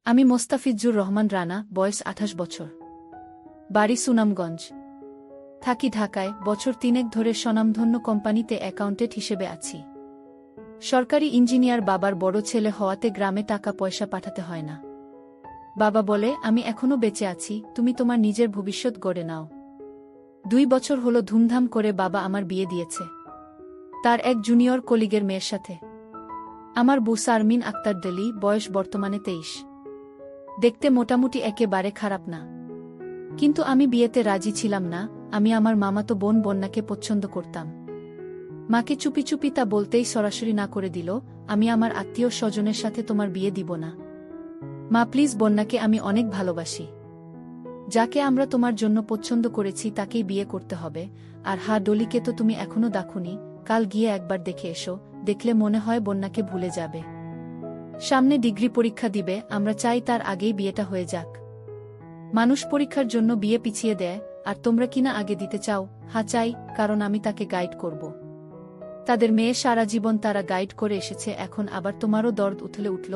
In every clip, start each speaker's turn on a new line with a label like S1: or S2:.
S1: আমি মোস্তাফিজুর রহমান রানা, বয়স ২৮ বছর। বাড়ি সুনামগঞ্জ। থাকি ঢাকায়। বছর ৩ ধরে স্বনামধন্য কোম্পানিতে অ্যাকাউন্টেন্ট হিসেবে আছি। সরকারি ইঞ্জিনিয়ার। বাবার বড় ছেলে হওয়াতে গ্রামে টাকা পয়সা পাঠাতে হয় না। বাবা বলে, আমি এখনো বেঁচে আছি, তুমি তোমার নিজের ভবিষ্যৎ গড়ে নাও। ২ বছর হলো ধুমধাম করে বাবা আমার বিয়ে দিয়েছে, তার এক জুনিয়র কলিগের মেয়ের সাথে। আমার বউ শারমিন আক্তার ডলি, বয়স বর্তমানে ২৩। দেখতে মোটামুটি একেবারে খারাপ না, কিন্তু আমি বিয়েতে রাজি ছিলাম না। আমি আমার মামাতো বোন বন্যাকে পছন্দ করতাম। মাকে চুপি চুপি তা বলতেই সরাসরি না করে দিল, আমি আমার আত্মীয় স্বজনের সাথে তোমার বিয়ে দিব না। মা প্লিজ, বন্যাকে আমি অনেক ভালোবাসি। যাকে আমরা তোমার জন্য পছন্দ করেছি তাকেই বিয়ে করতে হবে। আর হ্যাঁ, ডলিকে তো তুমি এখনো দেখোনি, কাল গিয়ে একবার দেখে এসো, দেখলে মনে হয় বন্যাকে ভুলে যাবে। সামনে ডিগ্রি পরীক্ষা দিবে, আমরা চাই তার আগেই বিয়েটা হয়ে যাক। মানুষ পরীক্ষার জন্য বিয়ে পিছিয়ে দেয়, আর তোমরা কিনা আগে দিতে চাও। হ্যাঁ চাই, কারণ আমি তাকে গাইড করব। তাদের মেয়ে সারা জীবন তারা গাইড করে এসেছে, এখন আবার তোমারও দরদ উঠল।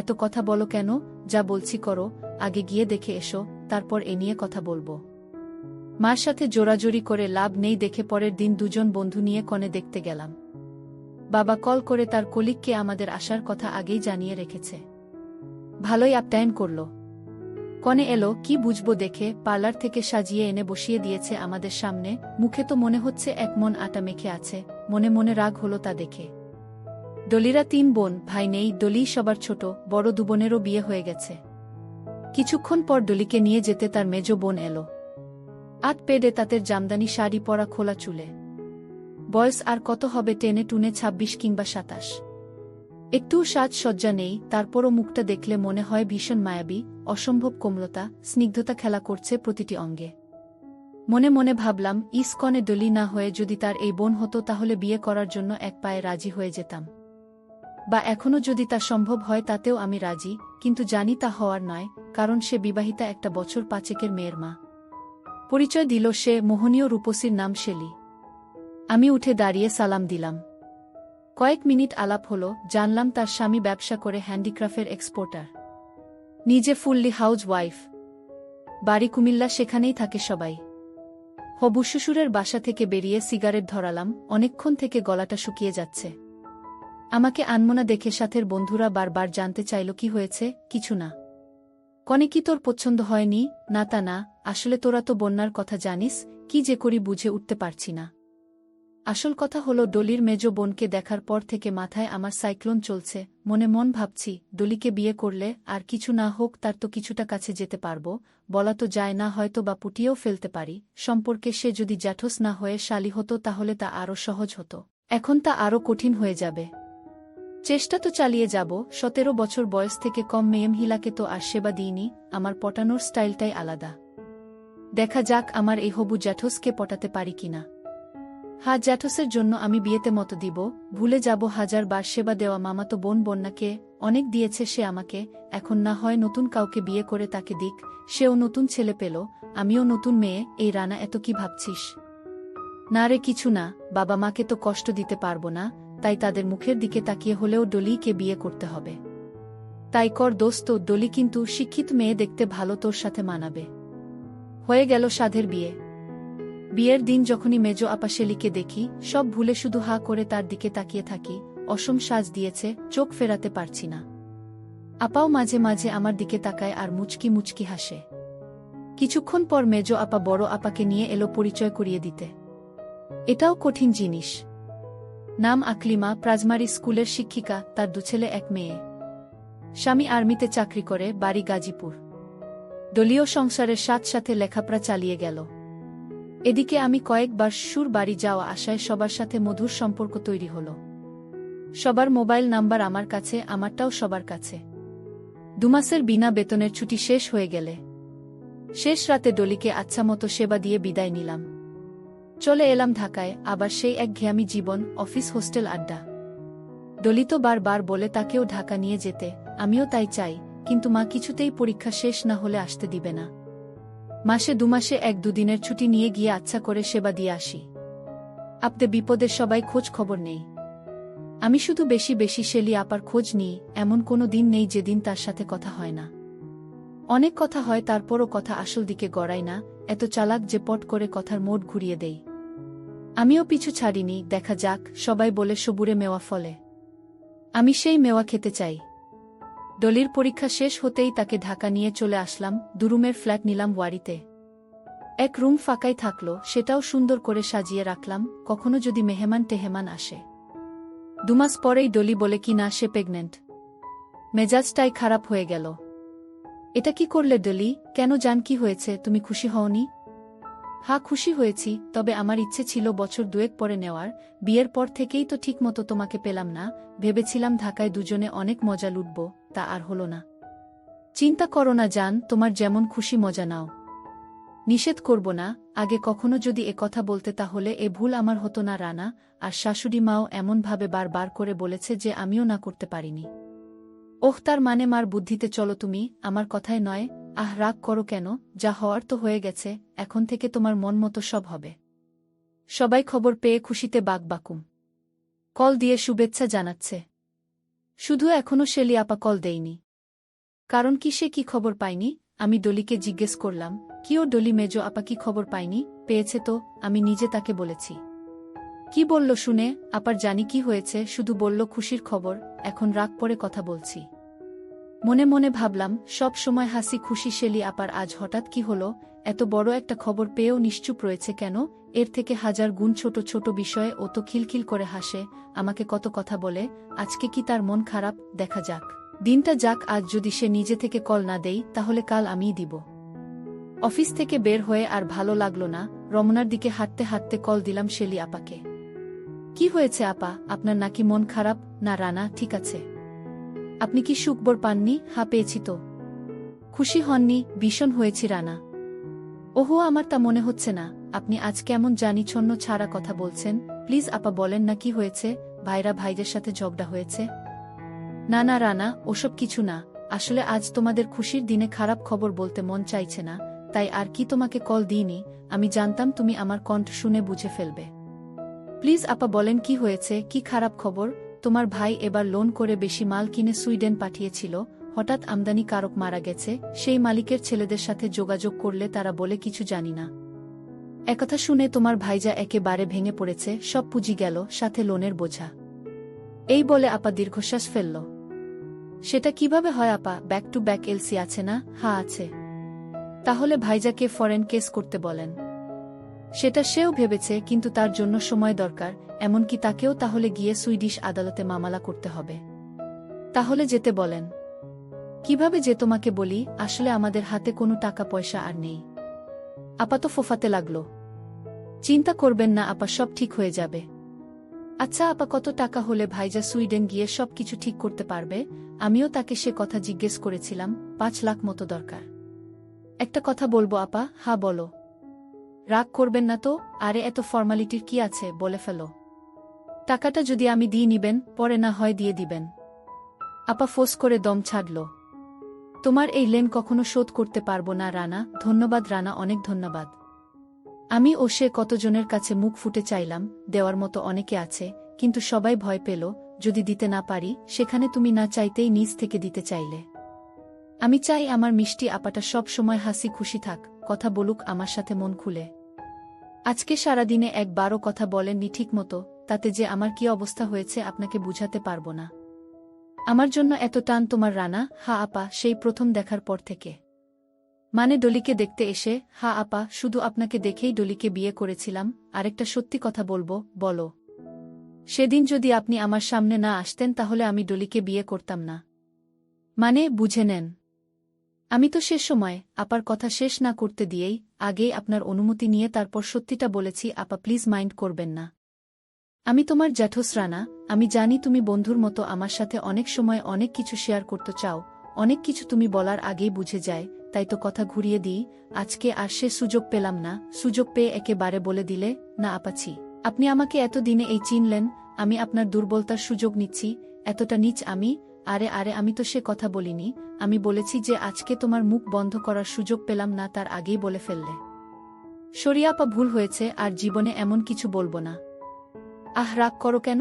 S1: এত কথা বলো কেন? যা বলছি করো, আগে গিয়ে দেখে এসো, তারপর এ নিয়ে কথা বলবো। মার সাথে জোরাজোরি করে লাভ নেই দেখে পরের দিন দুজন বন্ধু নিয়ে কনে দেখতে গেলাম। বাবা কল করে তার কলিগকে আমাদের আসার কথা আগেই জানিয়ে রেখেছে। ভালোই আপটাইম করল। কনে এলো, কি বুঝবো দেখে পার্লার থেকে সাজিয়ে এনে বসিয়ে দিয়েছে আমাদের সামনে। মুখে তো মনে হচ্ছে এক মন আটা মেখে আছে, মনে মনে রাগ হলো তা দেখে। ডলিরা ৩ বোন, ভাই নেই। ডলি সবার ছোট, বড় ২ বোনেরও বিয়ে হয়ে গেছে। কিছুক্ষণ পর ডলিকে নিয়ে যেতে তার মেজ বোন এলো। আত পেডে তাঁতের জামদানি শাড়ি পরা, খোলা চুলে। বয়স আর কত হবে, টেনে টুনে ২৬ কিংবা ২৭। একটু সাজসজ্জা নেই, তারপরও মুখটা দেখলে মনে হয় ভীষণ মায়াবী, অসম্ভব কোমলতা, স্নিগ্ধতা খেলা করছে প্রতিটি অঙ্গে। মনে মনে ভাবলাম, ইসকনে ডলি না হয়ে যদি তার এই বোন হতো তাহলে বিয়ে করার জন্য এক পায়ে রাজি হয়ে যেতাম। বা এখনও যদি তা সম্ভব হয় তাতেও আমি রাজি, কিন্তু জানি তা হওয়ার নয়, কারণ সে বিবাহিতা, একটা বছর ৫-এর মেয়ের মা। পরিচয় দিল সে, মোহনীয় রূপসীর নাম শেলি। আমি উঠে দাঁড়িয়ে সালাম দিলাম। কয়েক মিনিট আলাপ হলো, জানলাম তার স্বামী ব্যবসা করে, হ্যান্ডিক্রাফটের এক্সপোর্টার। নিজে ফুললি হাউস ওয়াইফ। বাড়ি কুমিল্লা, সেখানেই থাকে সবাই। হবু শ্বশুরের বাসা থেকে বেরিয়ে সিগারেট ধরালাম, অনেকক্ষণ থেকে গলাটা শুকিয়ে যাচ্ছে। আমাকে আনমনা দেখে সাথের বন্ধুরা বারবার জানতে চাইল কি হয়েছে। কিছু না। কনে কি তোর পছন্দ হয়নি? না তা না, আসলে তোরা তো বন্যার কথা জানিস, কি যে করি বুঝে উঠতে পারছি না। আসল কথা হলো, ডলির মেজ বোনকে দেখার পর থেকে মাথায় আমার সাইক্লোন চলছে। মনে মন ভাবছি, ডলিকে বিয়ে করলে আর কিছু না হোক তার তো কিছুটা কাছে যেতে পারবো, বলা তো যায় না, হয়তো বা পুটিয়েও ফেলতে পারি। সম্পর্কে সে যদি জ্যাঠস না হয়ে শালি হতো তাহলে তা আরও সহজ হতো, এখন তা আরও কঠিন হয়ে যাবে। চেষ্টা তো চালিয়ে যাব। ১৭ বছর বয়স থেকে কম মেয়েমহিলাকে তো আর সেবা দিইনি, আমার পটানোর স্টাইলটাই আলাদা। দেখা যাক আমার এই হবু জ্যাঠসকে পটাতে পারি কিনা। হ্যাঁ, জ্যাঠসের জন্য আমি বিয়েতে মত দিব, ভুলে যাব ১০০০ বার সেবা দেওয়া মামাতো বোন বন্যাকে। অনেক দিয়েছে সে আমাকে, এখন না হয় নতুন কাউকে বিয়ে করে তাকে দিক, সেও নতুন ছেলে পেল, আমিও নতুন মেয়ে। এই রানা, এত কি ভাবছিস? না রে, কিছু না। বাবা মাকে তো কষ্ট দিতে পারবো না, তাই তাদের মুখের দিকে তাকিয়ে হলেও ডলিকে বিয়ে করতে হবে। তাই কর দোস্ত, ডলি কিন্তু শিক্ষিত মেয়ে, দেখতে ভালো, তোর সাথে মানাবে। হয়ে গেল সাধের বিয়ে। বিয়ের দিন যখনই মেজ আপা শেলিকে দেখি, সব ভুলে শুধু হা করে তার দিকে তাকিয়ে থাকি। অসম সাজ দিয়েছে, চোখ ফেরাতে পারছি না। আপাও মাঝে মাঝে আমার দিকে তাকায় আর মুচকি মুচকি হাসে। কিছুক্ষণ পর মেজ আপা বড় আপাকে নিয়ে এলো পরিচয় করিয়ে দিতে। এটাও কঠিন জিনিস। নাম আকলিমা, প্রাইমারি স্কুলের শিক্ষিকা, তার ২ ছেলে ১ মেয়ে। স্বামী আর্মিতে চাকরি করে, বাড়ি গাজীপুর। দলীয় সংসারের সাথে লেখাপড়া চালিয়ে গেল। এদিকে আমি কয়েকবার শ্বশুর বাড়ি যাওয়া আসায় সবার সাথে মধুর সম্পর্ক তৈরি হল। সবার মোবাইল নাম্বার আমার কাছে, আমারটাও সবার কাছে। ২ মাসের বিনা বেতনের ছুটি শেষ হয়ে গেলে শেষ রাতে ডলিকে আচ্ছামতো সেবা দিয়ে বিদায় নিলাম। চলে এলাম ঢাকায়, আবার সেই একঘেয়ামি জীবন, অফিস হোস্টেল আড্ডা। ডলি তো বারবার বলে তাকেও ঢাকা নিয়ে যেতে, আমিও তাই চাই, কিন্তু মা কিছুতেই পরীক্ষা শেষ না হলে আসতে দিবে না। মাসে ২ মাসে ১-২ দিনের ছুটি নিয়ে গিয়ে আচ্ছা করে সেবা দিয়ে আসি। আপদে বিপদের সবাই খোঁজ খবর নেই। আমি শুধু বেশি বেশি শেলি আপার খোঁজ নিই, এমন কোনো দিন নেই যেদিন তার সাথে কথা হয় না। অনেক কথা হয় তারপরও কথা আসল দিকে গড়ায় না, এত চালাক যে পট করে কথার মোড় ঘুরিয়ে দেই। আমিও পিছু ছাড়িনি, দেখা যাক, সবাই বলে সবুরে মেওয়া ফলে। আমি সেই মেওয়া খেতে চাই। ডলির পরীক্ষা শেষ হতেই তাকে ঢাকা নিয়ে চলে আসলাম, দুরুমের ফ্ল্যাট নিলাম ওয়ারিতে। এক রুম ফাঁকাই থাকলো, সেটাও সুন্দর করে সাজিয়ে রাখলাম, কখনো যদি মেহমান টেহেমান আসে। 2 মাস পরেই ডলি বলে কি না সে প্রেগনেন্ট। মেজাজটাই খারাপ হয়ে গেল। এটা কি করলে ডলি? কেন জান, কি হয়েছে, তুমি খুশি হওনি? হ্যাঁ খুশি হয়েছি, তবে আমার ইচ্ছে ছিল বছর 2 পরে নেওয়ার। বিয়ের পর থেকেই তো ঠিকমতো তোমাকে পেলাম না। ভেবেছিলাম ঢাকায় দুজনে অনেক মজা লুটব, তা আর হলো না। চিন্তা করো না জান, তোমার যেমন খুশি মজা নাও। নিষেধ করব না, আগে কখনো যদি এ কথা বলতে তাহলে এ ভুল আমার হতো না রানা। আর শাশুড়ি মাও এমনভাবে বারবার করে বলেছে যে আমিও না করতে পারিনি। ওহ, তার মানে মার বুদ্ধিতে চলো তুমি, আমার কথায় নয়। আহ, রাগ করো কেন, যা হওয়ার তো হয়ে গেছে, এখন থেকে তোমার মন মতো সব হবে। সবাই খবর পেয়ে খুশিতে বাকবাকুম। কল দিয়ে শুভেচ্ছা জানাচ্ছে। শুধু এখনো শেলি আপা কল দেয়নি। কারণ কি, সে কি খবর পায়নি? আমি ডলিকে জিজ্ঞেস করলাম। কি ও ডলি, মেজো আপা কি খবর পায়নি? পেয়েছে তো, আমি নিজে তাকে বলেছি। কি বলল শুনে? আপার জানি কি হয়েছে, শুধু বলল খুশির খবর। এখন রাগ করে কথা বলছি। মনে মনে ভাবলাম, সব সময় হাসি খুশি শেলি আপার আজ হঠাৎ কি হলো? এত বড় একটা খবর পেয়েও নিশ্চুপ রয়েছে কেন? এর থেকে 1000 গুণ ছোট ছোট বিষয়ে ও তো খিলখিল করে হাসে, আমাকে কত কথা বলে। আজকে কি তার মন খারাপ? দেখা যাক, দিনটা যাক। আজ যদি সে নিজে থেকে কল না দেই, তাহলে কাল আমিই দিব। অফিস থেকে বের হয়ে আর ভালো লাগলো না, রমনার দিকে হাঁটতে হাঁটতে কল দিলাম শেলি আপাকে। কি হয়েছে আপা, আপনার নাকি মন খারাপ? না রানা, ঠিক আছে। আপনি কি সুখবর পাননি? হ্যাঁ পেয়েছি তো। খুশি হননি? ভীষণ হয়েছি রানা। ওহো, আমার তা মনে হচ্ছে না। আপনি আজ কেমন জানি ছন্ন ছাড়া কথা বলছেন। প্লিজ আপা বলেন না কি হয়েছে। ভাইরা ভাইদের সাথে ঝগড়া হয়েছে? না না রানা, ওসব কিছু না। আসলে আজ তোমাদের খুশির দিনে খারাপ খবর বলতে মন চাইছে না, তাই আর কি তোমাকে কল দিইনি। আমি জানতাম তুমি আমার কণ্ঠ শুনে বুঝে ফেলবে। প্লিজ আপা বলেন কি হয়েছে, কি খারাপ খবর? তোমার ভাই এবার লোন করে বেশি মাল কিনে সুইডেন পাঠিয়েছিল, হঠাৎ আমদানিকারক মারা গেছে। সেই মালিকের ছেলেদের সাথে যোগাযোগ করলে তারা বলে কিছু জানি না। একথা শুনে তোমার ভাইজা একেবারে ভেঙে পড়েছে, সব পুঁজি গেল, সাথে লোনের বোঝা। এই বলে আপা দীর্ঘশ্বাস ফেলল। সেটা কিভাবে হয় আপা? ব্যাক টু ব্যাক এলসি আছে না? হ্যাঁ আছে। তাহলে ভাইজাকে ফরেন কেস করতে বলেন। সেটা সেও ভেবেছে, কিন্তু তার জন্য সময় দরকার। এমনকি তাকেও তাহলে গিয়ে সুইডিশ আদালতে মামলা করতে হবে। তাহলে যেতে বলেন। কিভাবে যে তোমাকে বলি, আসলে আমাদের হাতে কোনো টাকা পয়সা আর নেই। আপা তো ফোফাতে লাগলো। চিন্তা করবেন না আপা, সব ঠিক হয়ে যাবে। আচ্ছা আপা, কত টাকা হলে ভাইজা সুইডেন গিয়ে সব কিছু ঠিক করতে পারবে? আমিও তাকে সে কথা জিজ্ঞেস করেছিলাম। 5 লাখ মতো দরকার। একটা কথা বলবো আপা? হ্যাঁ বলো। রাগ করবেন না তো? আরে এত ফর্মালিটির কি আছে, বলে ফেলো। টাকাটা যদি আমি দিয়ে নিবেন, পরে না হয় দিয়ে দিবেন। আপা ফোঁস করে দম ছাড়ল। তোমার এই লেন কখনো শোধ করতে পারবো না রানা। ধন্যবাদ রানা, অনেক ধন্যবাদ। আমি ও সে কতজনের কাছে মুখ ফুটে চাইলাম, দেওয়ার মতো অনেকে আছে, কিন্তু সবাই ভয় পেল। যদি দিতে না পারি, সেখানে তুমি না চাইতেই নিজ থেকে দিতে চাইলে। আমি চাই আমার মিষ্টি আপাটা সব সময় হাসি খুশি থাক, কথা বলুক আমার সাথে মন খুলে। আজকে সারাদিনে একবারও কথা বলেননি ঠিকমতো, তাতে যে আমার কি অবস্থা হয়েছে আপনাকে বুঝাতে পারবো না। আমার জন্য এত টান তোমার রানা? হ্যাঁ আপা, সেই প্রথম দেখার পর থেকে। মানে ডলিকে দেখতে এসে? হ্যাঁ আপা, শুধু আপনাকে দেখেই ডলিকে বিয়ে করেছিলাম। আরেকটা সত্যি কথা বলবো? বলো। সেদিন যদি আপনি আমার সামনে না আসতেন তাহলে আমি ডলিকে বিয়ে করতাম না। মানে বুঝে নেন। আমি তো সে সময় আপার কথা শেষ না করতে দিয়েই আগেই আপনার অনুমতি নিয়ে তারপর সত্যিটা বলেছি। আপা প্লিজ মাইন্ড করবেন না। আমি তোমার জ্যাঠস রানা। আমি জানি তুমি বন্ধুর মতো আমার সাথে অনেক সময় অনেক কিছু শেয়ার করতে চাও, অনেক কিছু তুমি বলার আগেই বুঝে যায়, তাই তো কথা ঘুরিয়ে দিই। আজকে আর সে সুযোগ পেলাম না, সুযোগ পেয়ে একেবারে বলে দিলে না আপাছি। আপনি আমাকে এত দিনে এই চিনলেন, আমি আপনার দুর্বলতার সুযোগ নিচ্ছি, এতটা নিচ আমি? আরে আরে, আমি তো সে কথা বলিনি। আমি বলেছি যে আজকে তোমার মুখ বন্ধ করার সুযোগ পেলাম না, তার আগেই বলে ফেললে। সরিয়া আপা, ভুল হয়েছে, আর জীবনে এমন কিছু বলবো না। আহ, রাগ করো কেন?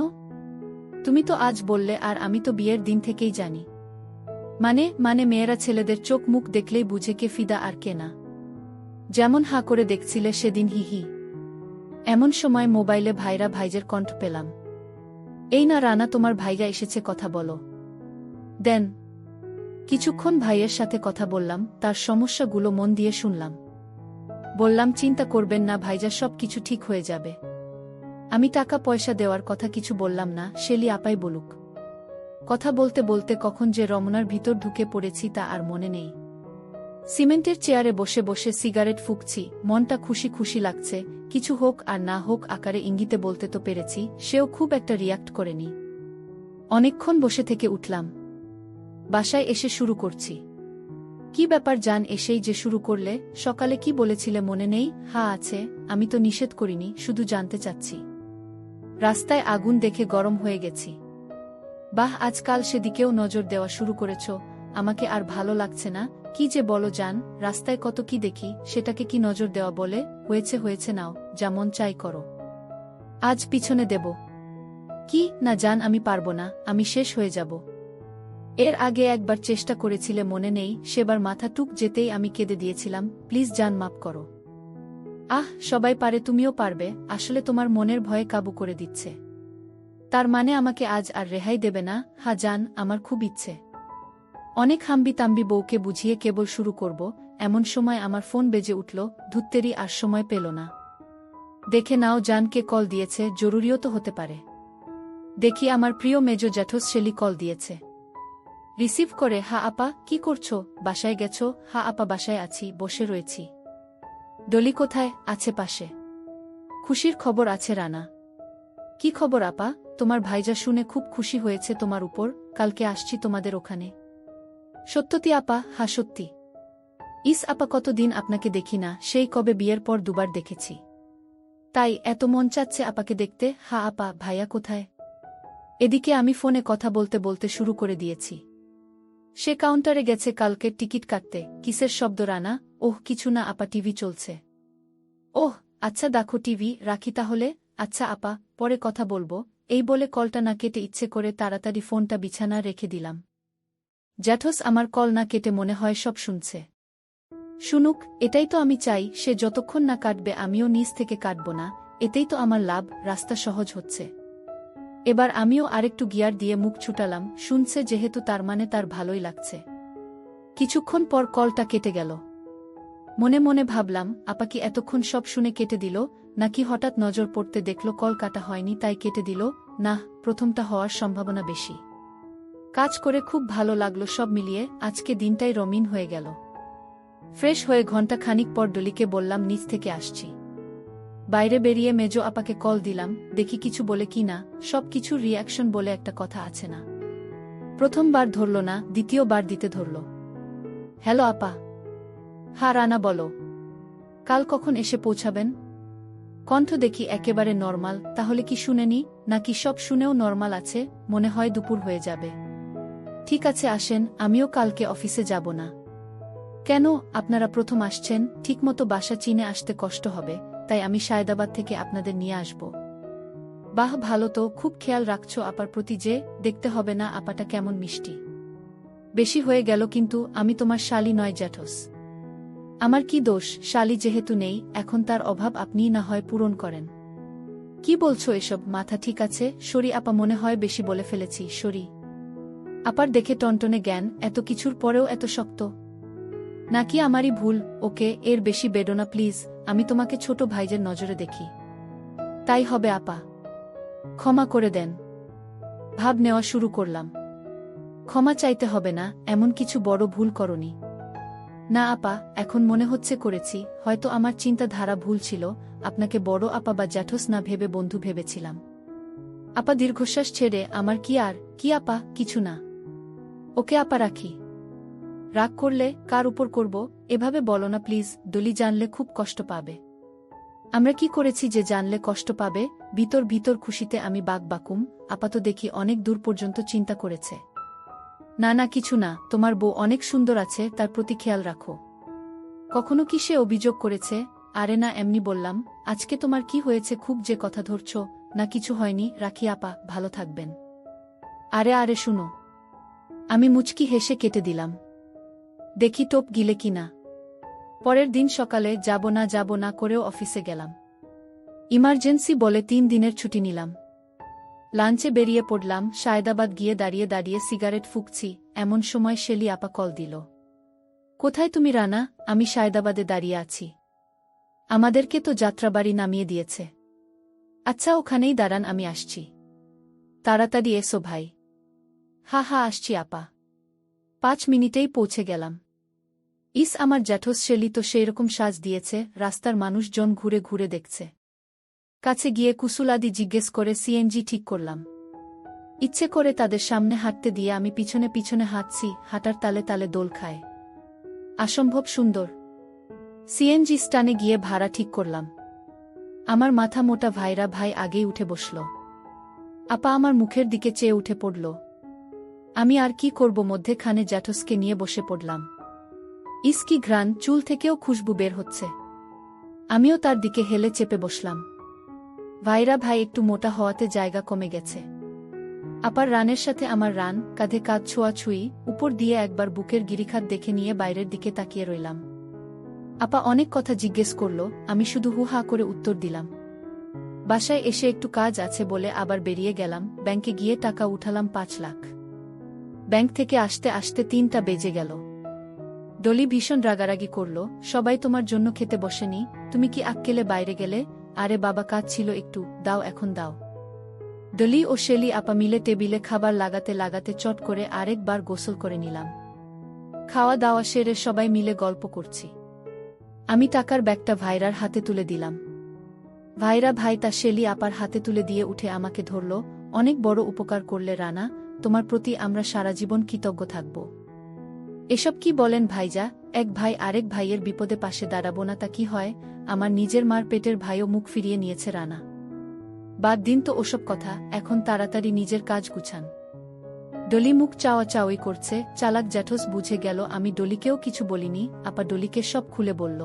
S1: তুমি তো আজ বললে, আর আমি তো বিয়ের দিন থেকেই জানি। মানে মেয়েরা ছেলেদের চোখ মুখ দেখলেই বুঝে কে ফিদা আর কে না। যেমন হাঁ করে দেখছিলে সেদিন, হিহি। এমন সময় মোবাইলে ভাইজের কণ্ঠ পেলাম। এই না রানা, তোমার ভাইয়া এসেছে, কথা বলো। দেন। কিছুক্ষণ ভাইয়ের সাথে কথা বললাম, তার সমস্যাগুলো মন দিয়ে শুনলাম। বললাম, চিন্তা করবেন না ভাইজা, সব কিছু ঠিক হয়ে যাবে। আমি টাকা পয়সা দেওয়ার কথা কিছু বললাম না, শেলি আপাই বলুক। কথা বলতে বলতে কখন যে রমনার ভিতর ঢুকে পড়েছি তা আর মনে নেই। সিমেন্টের চেয়ারে বসে বসে সিগারেট ফুঁকছি, মনটা খুশি খুশি লাগছে। কিছু হোক আর না হোক আকারে ইঙ্গিতে বলতে তো পেরেছি, সেও খুব একটা রিয়াক্ট করেনি। অনেকক্ষণ বসে থেকে উঠলাম। বাসায় এসে শুরু করছি। কি ব্যাপার জান, এসেই যে শুরু করলে? সকালে কি বলেছিলে মনে নেই? হ্যাঁ আছে, আমি তো নিষেধ করিনি, শুধু জানতে চাচ্ছি। রাস্তায় আগুন দেখে গরম হয়ে গেছি। বাহ, আজকাল সেদিকেও নজর দেওয়া শুরু করেছ, আমাকে আর ভালো লাগছে না। কি যে বলো জান, রাস্তায় কত কি দেখি, সেটাকে কি নজর দেওয়া বলে? হয়েছে হয়েছে, নাও, যা মন চাই করো। আজ পিছনে দেব? কি না জান, আমি পারবো না, আমি শেষ হয়ে যাব। এর আগে একবার চেষ্টা করেছিলে মনে নেই? সেবার মাথা টুক যেতেই আমি কেঁদে দিয়েছিলাম। প্লিজ জান, মাপ করো। আহ, সবাই পারে, তুমিও পারবে। আসলে তোমার মনের ভয়ে কাবু করে দিচ্ছে। তার মানে আমাকে আজ আর রেহাই দেবে না? হ্যাঁ জান, আমার খুব ইচ্ছে। অনেক হাম্বি তাম্বি বউকে বুঝিয়ে কেবল শুরু করব, এমন সময় আমার ফোন বেজে উঠল। ধুত্তেরি, আর সময় পেল না। দেখে নাও জানকে কল দিয়েছে, জরুরিও তো হতে পারে। দেখি আমার প্রিয় মেজো জ্যাঠস শেলি কল দিয়েছে। রিসিভ করে, হ্যাঁ আপা, কি করছো? বাসায় গেছো? হ্যাঁ আপা, বাসায় আছি, বসে রয়েছি। ডলি কোথায়? আছে পাশে। খুশির খবর আছে রানা। কি খবর আপা? তোমার ভাইজা শুনে খুব খুশি হয়েছে তোমার উপর, কালকে আসছি তোমাদের ওখানে। সত্যতি আপা? হ্যাঁ সত্যি। ইস আপা, কতদিন আপনাকে দেখি না, সেই কবে বিয়ের পর দুবার দেখেছি। তাই এত মন চাচ্ছে আপাকে দেখতে। হ্যাঁ আপা, ভাইয়া কোথায়? এদিকে আমি ফোনে কথা বলতে বলতে শুরু করে দিয়েছি। সে কাউন্টারে গেছে কালকের টিকিট কাটতে। কিসের শব্দ রানা? ওহ কিছু না আপা, টিভি চলছে। ওহ আচ্ছা, দেখো টিভি, রাখি তাহলে। আচ্ছা আপা, পরে কথা বলবো। এই বলে কলটা না কেটে ইচ্ছে করে তাড়াতাড়ি ফোনটা বিছানা রেখে দিলাম। জ্যাঠস আমার কল না কেটে মনে হয় সব শুনছে। শুনুক, এটাই তো আমি চাই। সে যতক্ষণ না কাটবে আমিও নিজ থেকে কাটব না, এতেই তো আমার লাভ, রাস্তা সহজ হচ্ছে। এবার আমিও আরেকটু গিয়ার দিয়ে মুখ ছুটালাম। শুনছে যেহেতু তার মানে তার ভালোই লাগছে। কিছুক্ষণ পর কলটা কেটে গেল। মনে মনে ভাবলাম, আপা কি এতক্ষণ সব শুনে কেটে দিল, নাকি হঠাৎ নজর পড়তে দেখল কল কাটা হয়নি তাই কেটে দিল? না, প্রথমটা হওয়ার সম্ভাবনা বেশি। কাজ করে খুব ভালো লাগলো, সব মিলিয়ে আজকে দিনটাই রঙিন হয়ে গেল। ফ্রেশ হয়ে ঘণ্টা খানিক পর ডলিকে বললাম নিচ থেকে আসছি। বাইরে বেরিয়ে মেজো আপাকে কল দিলাম, দেখি কিছু বলে কি না। সব কিছুর রিয়াকশন বলে একটা কথা আছে না? প্রথমবার ধরল না, দ্বিতীয়বার দিতে ধরল। হ্যালো আপা। হ্যাঁ রানা বলো। কাল কখন এসে পৌঁছাবেন? কণ্ঠ দেখি একেবারে নরমাল। তাহলে কি শুনেনি, নাকি সব শুনেও নরমাল আছে? মনে হয় দুপুর হয়ে যাবে। ঠিক আছে আসেন, আমিও কালকে অফিসে যাব না। কেন? আপনারা প্রথম আসছেন, ঠিকমতো বাসা চিনে আসতে কষ্ট হবে, তাই আমি সায়দাবাদ থেকে আপনাদের নিয়ে আসব। বাহ ভালো তো, খুব খেয়াল রাখছো আপার প্রতি যে। দেখতে হবে না আপাটা কেমন মিষ্টি। বেশি হয়ে গেল কিন্তু, আমি তোমার শালি নয় জ্যাঠস। আমার কি দোষ? শালি যেহেতু নেই, এখন তার অভাব আপনিই না হয় পূরণ করেন। কি বলছো এসব? মাথা ঠিক আছে? সরি আপা, মনে হয় বেশি বলে ফেলেছি, সরি। আপার দেখে টনটনে জ্ঞান, এত কিছুর পরেও এত শক্ত। নাকি আমারই ভুল? ওকে, এর বেশি বেডো না প্লিজ, আমি তোমাকে ছোট ভাইজের নজরে দেখি। তাই হবে আপা, ক্ষমা করে দেন। ভাব নেওয়া শুরু করলাম। ক্ষমা চাইতে হবে না, এমন কিছু বড় ভুল করনি। না আপা, এখন মনে হচ্ছে করেছি। হয়তো আমার চিন্তাধারা ভুল ছিল, আপনাকে বড় আপা বা জ্যাঠস না ভেবে বন্ধু ভেবেছিলাম। আপা দীর্ঘশ্বাস ছেড়ে, আমার কি আর কি আপা, কিছু না। ওকে আপা, রাখি। রাগ করলে কার উপর করব? এভাবে বলো না প্লিজ, ডলি জানলে খুব কষ্ট পাবে। আমরা কি করেছি যে জানলে কষ্ট পাবে? ভিতর ভিতর খুশিতে আমি বাকবাকুম। আপাত দেখি অনেক দূর পর্যন্ত চিন্তা করেছে। না না, কিছু না, তোমার বউ অনেক সুন্দর আছে, তার প্রতি খেয়াল রাখো। কখনো কি সে অভিযোগ করেছে? আরে না, এমনি বললাম। আজকে তোমার কি হয়েছে, খুব যে কথা ধরছ? না কিছু হয়নি, রাখি আপা, ভালো থাকবেন। আরে আরে শুনো। আমি মুচকি হেসে কেটে দিলাম। দেখি টোপ গিলে কিনা। পরের দিন সকালে যাব না করেও অফিসে গেলাম। ইমার্জেন্সি বলে 3 দিনের ছুটি নিলাম। লাঞ্চে বেরিয়ে পড়লাম। সায়দাবাদ গিয়ে দাঁড়িয়ে দাঁড়িয়ে সিগারেট ফুঁকছি, এমন সময় শেলি আপা কল দিল। কোথায় তুমি রানা? আমি সায়দাবাদে দাঁড়িয়ে আছি। আমাদেরকে তো যাত্রাবাড়ি নামিয়ে দিয়েছে। আচ্ছা ওখানেই দাঁড়ান, আমি আসছি। তাড়াতাড়ি এসো ভাই। হা হা আসছি আপা। 5 মিনিটেই পৌঁছে গেলাম। ইস আমার জ্যাঠস শেলি তো সেইরকম সাজ দিয়েছে, রাস্তার মানুষজন ঘুরে ঘুরে দেখছে। কাছে গিয়ে কুসুলাদি জিজ্ঞেস করে সিএনজি ঠিক করলাম। ইচ্ছে করে তাদের সামনে হাঁটতে দিয়ে আমি পিছনে পিছনে হাঁটছি, হাঁটার তালে তালে দোল খায়। অসম্ভব সুন্দর। সিএনজি স্টানে গিয়ে ভাড়া ঠিক করলাম। আমার মাথা মোটা ভাইরা ভাই আগেই উঠে বসল। আপা আমার মুখের দিকে চেয়ে উঠে পড়ল। আমি আর কি করব, মধ্যেখানে জ্যাঠসকে নিয়ে বসে পড়লাম। ইস কি ঘ্রাণ, চুল থেকেও খুশবু বের হচ্ছে। আমিও তার দিকে হেলে চেপে বসলাম। ভাইরা ভাই একটু মোটা হওয়াতে জায়গা কমে গেছে। আপার রানের সাথে আমার রান, কাঁধে কাঁধ ছোঁয়াছুঁই, উপর দিয়ে একবার বুকের গিরিখাত দেখে নিয়ে বাইরের দিকে তাকিয়ে রইলাম। আপা অনেক কথা জিজ্ঞেস করল, আমি শুধু হু হা করে উত্তর দিলাম। বাসায় এসে একটু কাজ আছে বলে আবার বেরিয়ে গেলাম। ব্যাংকে গিয়ে টাকা উঠালাম 5 লাখ। ব্যাংক থেকে আসতে আসতে 3টা বেজে গেল। ডলি ভীষণ রাগারাগি করল, সবাই তোমার জন্য খেতে বসেনি, তুমি কি আক্কেলে বাইরে গেলে? আরে বাবা কাজ ছিল একটু, দাও এখন দাও। ডলি ও শেলি আপা মিলে টেবিলে খাবার লাগাতে লাগাতে চট করে আরেকবার গোসল করে নিলাম। খাওয়া দাওয়া সেরে সবাই মিলে গল্প করছি। আমি টাকার ব্যাগটা ভাইরার হাতে তুলে দিলাম। ভাইরা ভাই তা শেলি আপার হাতে তুলে দিয়ে উঠে আমাকে ধরল। অনেক বড় উপকার করলে রানা, তোমার প্রতি আমরা সারা জীবন কৃতজ্ঞ থাকব। এসব কি বলেন ভাইজা? এক ভাই আরেক ভাইয়ের বিপদে পাশে দাঁড়াবো না তা কি হয়? আমার নিজের মার পেটের ভাইও মুখ ফিরিয়ে নিয়েছে রানা। বাদ দিন তো ওসব কথা, এখন তাড়াতাড়ি নিজের কাজ গুছান। ডলি মুখ চাওয়া চাওয়ি করছে। চালাক জ্যাঠস বুঝে গেল আমি ডলিকেও কিছু বলিনি। আপা ডলিকে সব খুলে বলল।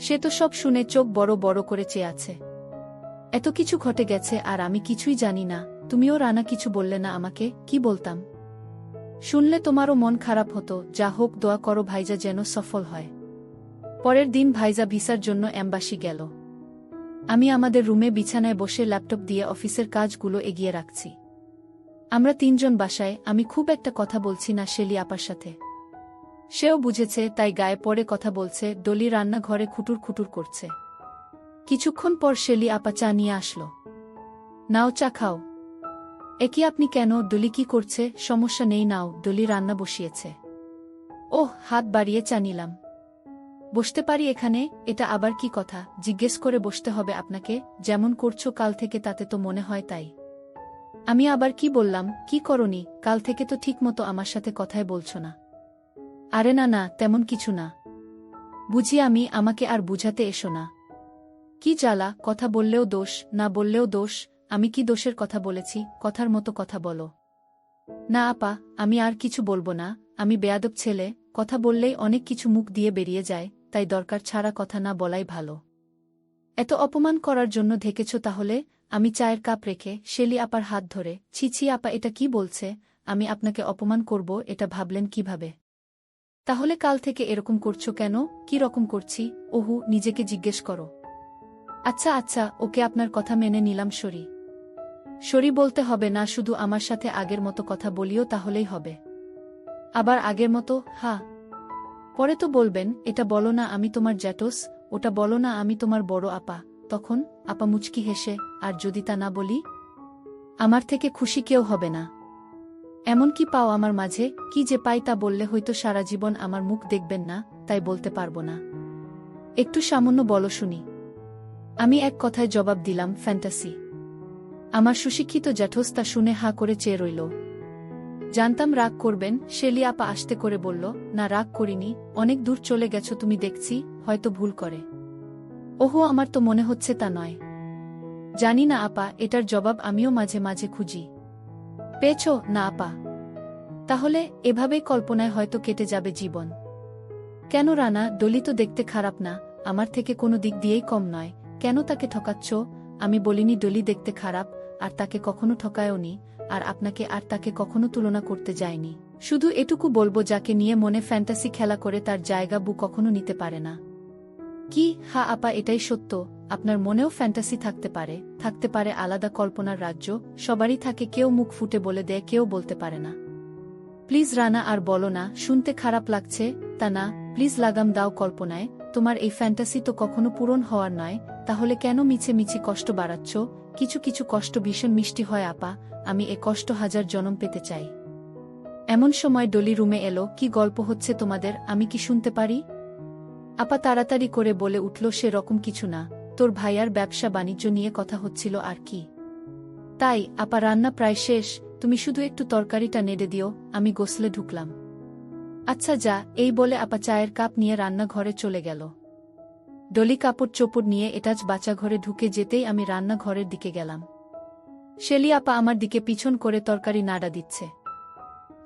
S1: সে তো সব শুনে চোখ বড় বড় করে চেয়ে আছে। এত কিছু ঘটে গেছে আর আমি কিছুই জানি না। তুমিও রানা কিছু বললে না আমাকে, কি বলতাম? শুনলে তোমারও মন খারাপ হতো। যা হোক দোয়া করো ভাইজা যেন সফল হয়। পরের দিন ভাইজা ভিসার জন্য এম্বাসি গেল। আমি আমাদের রুমে বিছানায় বসে ল্যাপটপ দিয়ে অফিসের কাজগুলো এগিয়ে রাখছি। আমরা 3 জন বাসায়। আমি খুব একটা কথা বলছি না শেলি আপার সাথে। সেও বুঝেছে, তাই গায়ে পড়ে কথা বলছে। ডলি রান্নাঘরে খুটুর খুটুর করছে। কিছুক্ষণ পর শেলি আপা চা নিয়ে আসলো। নাও চা খাও। একি আপনি কেন? ডলি কি করছে? সমস্যা নেই নাও, ডলি রান্না বসিয়েছে। ওহ, হাত বাড়িয়ে চা নিলাম। বসতে পারি এখানে? এটা আবার কি কথা? জিজ্ঞেস করে বসতে হবে আপনাকে? যেমন করছো কাল থেকে তাতে তো মনে হয় তাই। আমি আবার কি বললাম? কি করনি? কাল থেকে তো ঠিকমতো আমার সাথে কথাই বলছো না। আরে না না, তেমন কিছু না। বুঝি আমি, আমাকে আর বুঝাতে এসো না। কি জ্বালা, কথা বললেও দোষ, না বললেও দোষ। আমি কি দোষের কথা বলেছি? কথার মতো কথা বলো। না আপা, আমি আর কিছু বলবো না। আমি বেয়াদব ছেলে, কথা বললেই অনেক কিছু মুখ দিয়ে বেরিয়ে যায়, তাই দরকার ছাড়া কথা না বলাই ভালো। এত অপমান করার জন্য ঢেকেছ তাহলে? আমি চায়ের কাপ রেখে শেলি আপার হাত ধরে, ছি ছি আপা এটা কি বলছে? আমি আপনাকে অপমান করব এটা ভাবলেন কিভাবে? তাহলে কাল থেকে এরকম করছো কেন? কি রকম করছি? ওহু, নিজেকে জিজ্ঞেস করো। আচ্ছা আচ্ছা, ওকে আপনার কথা মেনে নিলাম। সরি সরি বলতে হবে না, শুধু আমার সাথে আগের মতো কথা বলিও তাহলেই হবে। আবার আগের মতো? হ্যাঁ। পরে তো বলবেন, এটা বলো না আমি তোমার জ্যাঠস, ওটা বলো না আমি তোমার বড় আপা। তখন আপা মুচকি হেসে, আর যদি তা না বলি? আমার থেকে খুশি কেউ হবে না। এমন কি পাও আমার মাঝে? কি যে পাই তা বললে হয়তো সারা জীবন আমার মুখ দেখবেন না, তাই বলতে পারবো না। একটু সামান্য বলো শুনি। আমি এক কথায় জবাব দিলাম, ফ্যান্টাসি। আমার সুশিক্ষিত জ্যাঠস তা শুনে হাঁ করে চেয়ে রইল। জানতাম রাগ করবেন। শেলি আপা আস্তে করে বলল, না রাগ করিনি, অনেক দূর চলে গেছো তুমি দেখছি, হয়তো ভুল করে। ওহো, আমার তো মনে হচ্ছে তা নয়। জানি না আপা, এটার জবাব আমিও মাঝে মাঝে খুঁজি। পেয়েছ না আপা? তাহলে এভাবেই কল্পনায় হয়তো কেটে যাবে জীবন। কেন রানা? ডলি তো দেখতে খারাপ না, আমার থেকে কোনো দিক দিয়েই কম নয়। কেন তাকে ঠকাচ্ছ? আমি বলিনি ডলি দেখতে খারাপ, আর তাকে কখনো ঠকায়ওনি, আর আপনাকে আর তাকে কখনো তুলনা করতে যায়নি। শুধু এটুকু বলবো, যাকে নিয়ে মনে ফ্যান্টাসি খেলা করে তার জায়গা বউ কখনো নিতে পারে না। কি? হ্যাঁ আপা, এটাই সত্য। আপনার মনেও ফ্যান্টাসি থাকতে পারে আলাদা কল্পনার রাজ্য। সবারই থাকে, কেউ মুখ ফুটে বলে দেয়, কেউ বলতে পারে না। প্লিজ রানা, আর বলো না, শুনতে খারাপ লাগছে তা না, প্লিজ লাগাম দাও কল্পনায়। তোমার এই ফ্যান্টাসি তো কখনো পূরণ হওয়ার নয়, তাহলে কেন মিছে মিছি কষ্ট বাড়াচ্ছ? কিছু কিছু কষ্ট ভীষণ মিষ্টি হয় আপা, আমি এ কষ্ট হাজার জনম পেতে চাই। এমন সময় ডলি রুমে এলো। কি গল্প হচ্ছে তোমাদের, আমি কি শুনতে পারি? আপা তাড়াতাড়ি করে বলে উঠল, সে রকম কিছু না, তোর ভাইয়ার ব্যবসা বাণিজ্য নিয়ে কথা হচ্ছিল আর কি। তাই? আপা রান্না প্রায় শেষ, তুমি শুধু একটু তরকারিটা নেড়ে দিও, আমি গোসলে ঢুকলাম। আচ্ছা যা, এই বলে আপা চায়ের কাপ নিয়ে রান্নাঘরে চলে গেল। ডলি কাপড় চোপড় নিয়ে এটাজ বাচ্চা ঘরে ঢুকে যেতেই আমি রান্নাঘরের দিকে গেলাম। শেলি আপা আমার দিকে পিছন করে তরকারি নাড়া দিচ্ছে।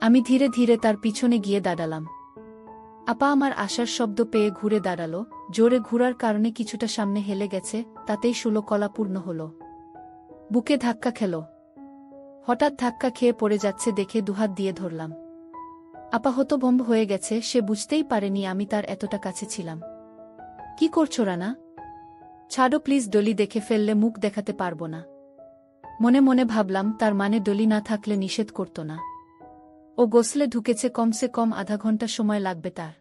S1: আমি ধীরে ধীরে তার পিছনে গিয়ে দাঁড়ালাম। আপা আমার আসার শব্দ পেয়ে ঘুরে দাঁড়ালো। জোরে ঘুরার কারণে কিছুটা সামনে হেলে গেছে, তাতেই কলা পূর্ণ হল। বুকে ধাক্কা খেল। হঠাৎ ধাক্কা খেয়ে পড়ে যাচ্ছে দেখে দুহাত দিয়ে ধরলাম। আপা হতভম্ব হয়ে গেছে, সে বুঝতেই পারেনি আমি তার এতটা কাছে ছিলাম। কি করছো রানা? ছাড়ো প্লিজ, ডলি দেখে ফেললে মুখ দেখাতে পারবো না। মনে মনে ভাবলাম, তার মানে ডলি না থাকলে নিষেধ করত না। ও গোসলে ঢুকেছে, কমসে কম আধা ঘন্টা সময় লাগবে তার।